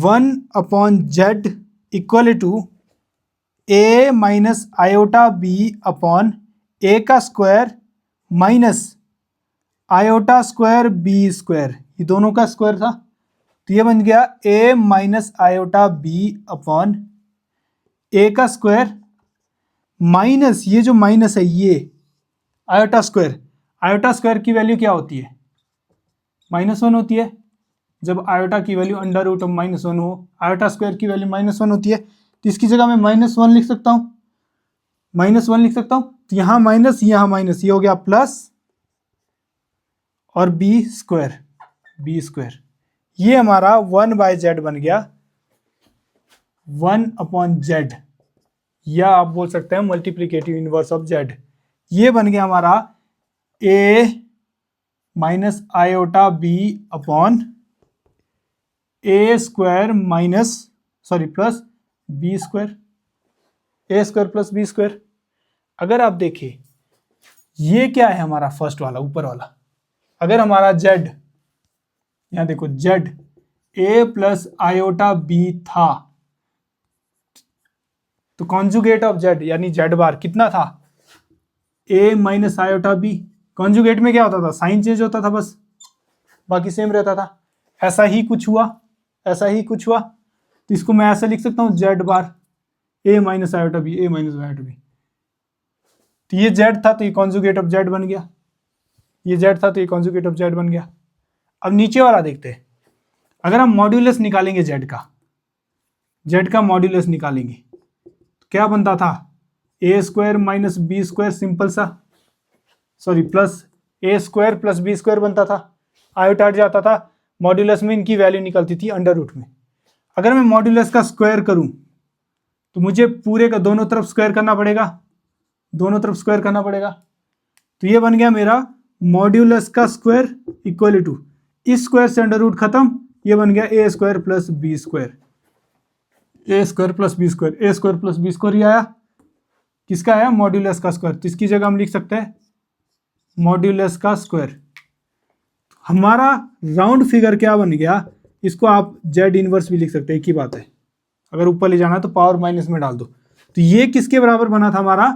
1 upon Z equal to a minus iota b upon a का square minus iota square b square, ये दोनों का स्क्वायर था। तो ये बन गया a minus iota b upon a का स्क्वायर माइनस, ये जो माइनस है ये आयोटा स्क्वायर, आयोटा स्क्वायर की वैल्यू क्या होती है, -1 होती है। जब आयोटा की वैल्यू अंडर रूट ऑफ -1 हो, आयोटा स्क्वायर की वैल्यू -1 होती है, तो इसकी जगह मैं -1 लिख सकता हूँ, -1 लिख सकता हूँ। तो यहाँ माइनस, यहाँ माइनस, ये हो गया प्लस और b स्क्वायर, ये हमारा 1 बाय जेड बन गया, 1 अपॉन जेड, या आप बोल सकते हैं मल्टीप्लीकेटिव इनवर्स ऑफ जेड। ये बन गया हमारा a minus iota b upon a square minus plus b square, a square plus b square. अगर आप देखें ये क्या है हमारा फर्स्ट वाला, ऊपर वाला, अगर हमारा z, यहां देखो z a plus iota b था, तो कॉन्जुगेट ऑफ z यानी z बार कितना था, a minus iota b। Conjugate में क्या होता था, साइन चेंज होता था बस, बाकी सेम रहता था। ऐसा ही कुछ हुआ, तो इसको मैं ऐसा लिख सकता हूं z bar a minus iota b, a minus iota b। तो ये z था तो ये कॉन्जुगेट ऑफ z बन गया, ये z था तो ये कॉन्जुगेट ऑफ z बन गया। अब नीचे वाला देखते हैं, अगर हम मॉड्यूलस निकालेंगे z का मॉड्यूलस निकालेंगे तो क्या बनता था, a square minus B square, simple सा, plus a square plus B square बनता था, आयोटा हट जाता था, मॉड्यूलस में इनकी वैल्यू निकलती थी अंडर रूट में। अगर मैं मॉड्यूलस का स्क्वायर करूं तो मुझे पूरे का दोनों तरफ स्क्वायर करना पड़ेगा, तो ये बन गया मेरा मॉड्यूलस का स्क्वायर इक्वल टू, इस स्क्वायर से अंडर रूट खत्म, ये बन गया a square plus B square, a square plus B square ही आया, किसका आया, मॉड्यूलस का स्क्वायर। तो इसकी जगह हम लिख सकते हैं मॉड्यूलस का स्क्वायर। हमारा राउंड फिगर क्या बन गया, इसको आप जेड इनवर्स भी लिख सकते हैं, एक ही बात है, अगर ऊपर ले जाना है तो पावर माइनस में डाल दो। तो ये किसके बराबर बना था हमारा,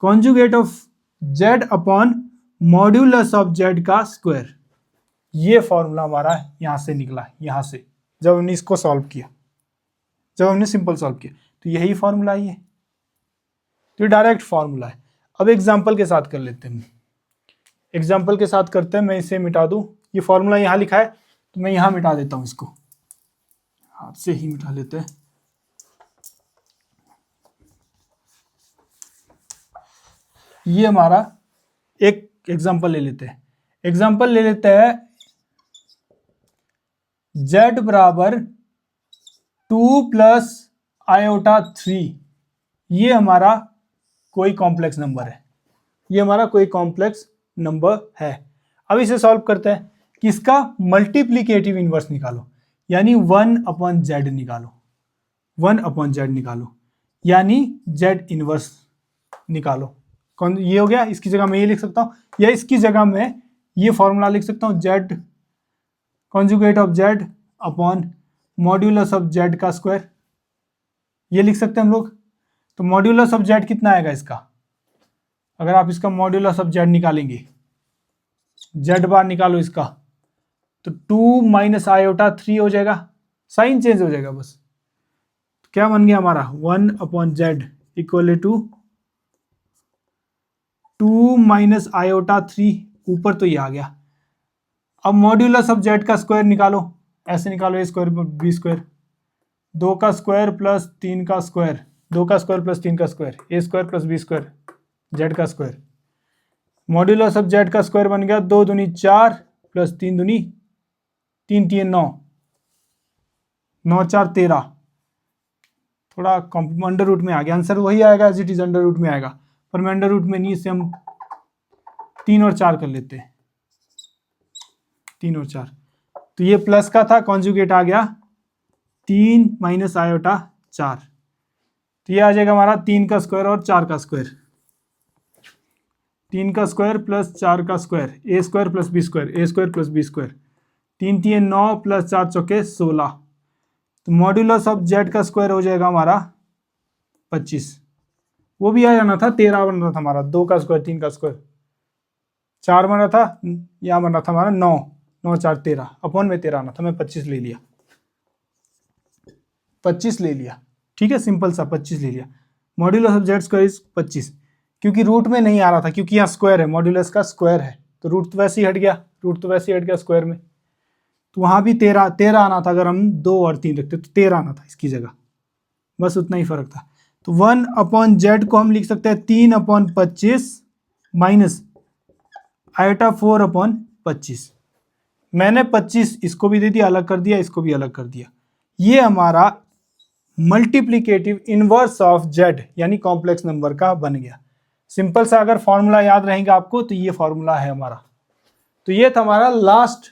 conjugate of Z upon modulus of Z का स्क्वायर। ये फॉर्मूला हमारा यहां से निकला, यहां से जब हमने इसको सॉल्व किया, जब हमने सिंपल सॉल्व किया, तो यही फॉर्मूला ही है, तो ये डायरेक्ट फॉर्मूला है। अब एग्जाम्पल के साथ कर लेते हैं, एग्जाम्पल के साथ करते हैं, मैं इसे मिटा दूं, ये फॉर्मूला यहां लिखा है तो मैं यहां मिटा देता हूं, इसको हाथ से ही मिटा लेते हैं। ये हमारा एक एग्जाम्पल ले लेते हैं, z बराबर 2 प्लस आयोटा 3, ये हमारा कोई कॉम्प्लेक्स नंबर है, ये हमारा कोई कॉम्प्लेक्स नंबर है। अब इसे सॉल्व करते हैं कि इसका मल्टीप्लीकेटिव इनवर्स निकालो, यानी 1/z निकालो, 1/z निकालो, यानी z इनवर्स निकालो। कौन ये हो गया, इसकी जगह मैं ये लिख सकता हूँ, या इसकी जगह मैं ये फॉर्मूला लिख सकता हूँ, z conjugate of z upon modulus of z का स्क्वायर, ये लिख सकते हैं हम लोग। तो मॉड्यूलस ऑफ z कितना आएगा इसका, अगर आप इसका मॉड्यूलस ऑफ z निकालेंगे, z बार निकालो इसका, तो 2 माइनस आयोटा 3 हो जाएगा, साइन चेंज हो जाएगा बस। तो क्या बन गया हमारा 1/z equal to 2 minus iota 3, ऊपर तो ये आ गया। अब मॉड्यूलस ऑफ z का स्क्वायर निकालो, ऐसे निकालो, a स्क्वायर b स्क्वायर, 2 का स्क्वायर प्लस 3 का स्क्वायर, 2 का स्क्वायर प्लस 3 का square, a square plus b square, z का स्क्वायर। मॉड्यूलस ऑफ z का स्क्वायर बन गया 2 दूनी 4 प्लस 3 दूनी 3 3 9, 9 4 13, थोड़ा अंडर रूट में आ गया, आंसर वही आएगा as it is, under root में आएगा, पर मैं अंडर रूट में नहीं, इससे हम 3 और 4 कर लेते हैं, 3 और 4, तो ये प्लस का था, कॉन्जुगेट आ गया 3 माइनस आयोटा 4, तो ये आ जाएगा हमारा 3 का स्क्वायर और 4 का स्क्वायर, 3 का स्क्वायर प्लस 4 का square, A square plus B square, A square plus B square, 3 3 9 plus 4 चौके 16, तो मॉड्यूलस ऑफ z का स्क्वायर हो जाएगा हमारा 25, वो भी आ जाना था, 13 बन रहा था हमारा, 2 का स्क्वायर 3 का स्क्वायर, 4 बन रहा था, यहाँ बन रहा था हमारा 9 9 4 13, अपॉन में 13 आना था, मैं 25 ले लिया, 25 ले लिया, ठीक है, सिंपल सा 25 ले लिया। Modulus of z square is 25, क्योंकि रूट में नहीं आ रहा था, क्योंकि यहाँ स्क्वायर है, मॉड्यूलस का स्क्वायर है, तो रूट तो वैसे ही हट गया, रूट तो वैसे ही हट गया स्क्वायर में, तो वहाँ भी 13 आना था, अगर हम 2 और 3 रखते तो 13 आना था इसकी जगह, बस उतना ही फर्क था। तो 1/z को हम लिख सकते हैं 3/25 माइनस आयोटा 4/25, मैंने 25 इसको भी दे दिया, अलग कर दिया, इसको भी अलग कर दिया, ये हमारा मल्टीप्लीकेटिव इनवर्स ऑफ z यानी कॉम्प्लेक्स नंबर का बन गया। सिंपल सा अगर फॉर्मूला याद रहेगा आपको तो ये फॉर्मूला है हमारा। तो ये था हमारा last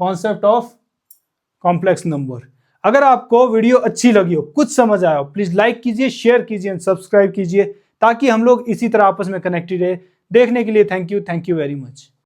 concept of complex number. अगर आपको वीडियो अच्छी लगी हो, कुछ समझ आया हो, प्लीज लाइक कीजिए, शेयर कीजिए एंड सब्सक्राइब कीजिए, ताकि हम लोग इसी तरह आपस में कनेक्टेड रहे। देखने के लिए थैंक यू वेरी मच।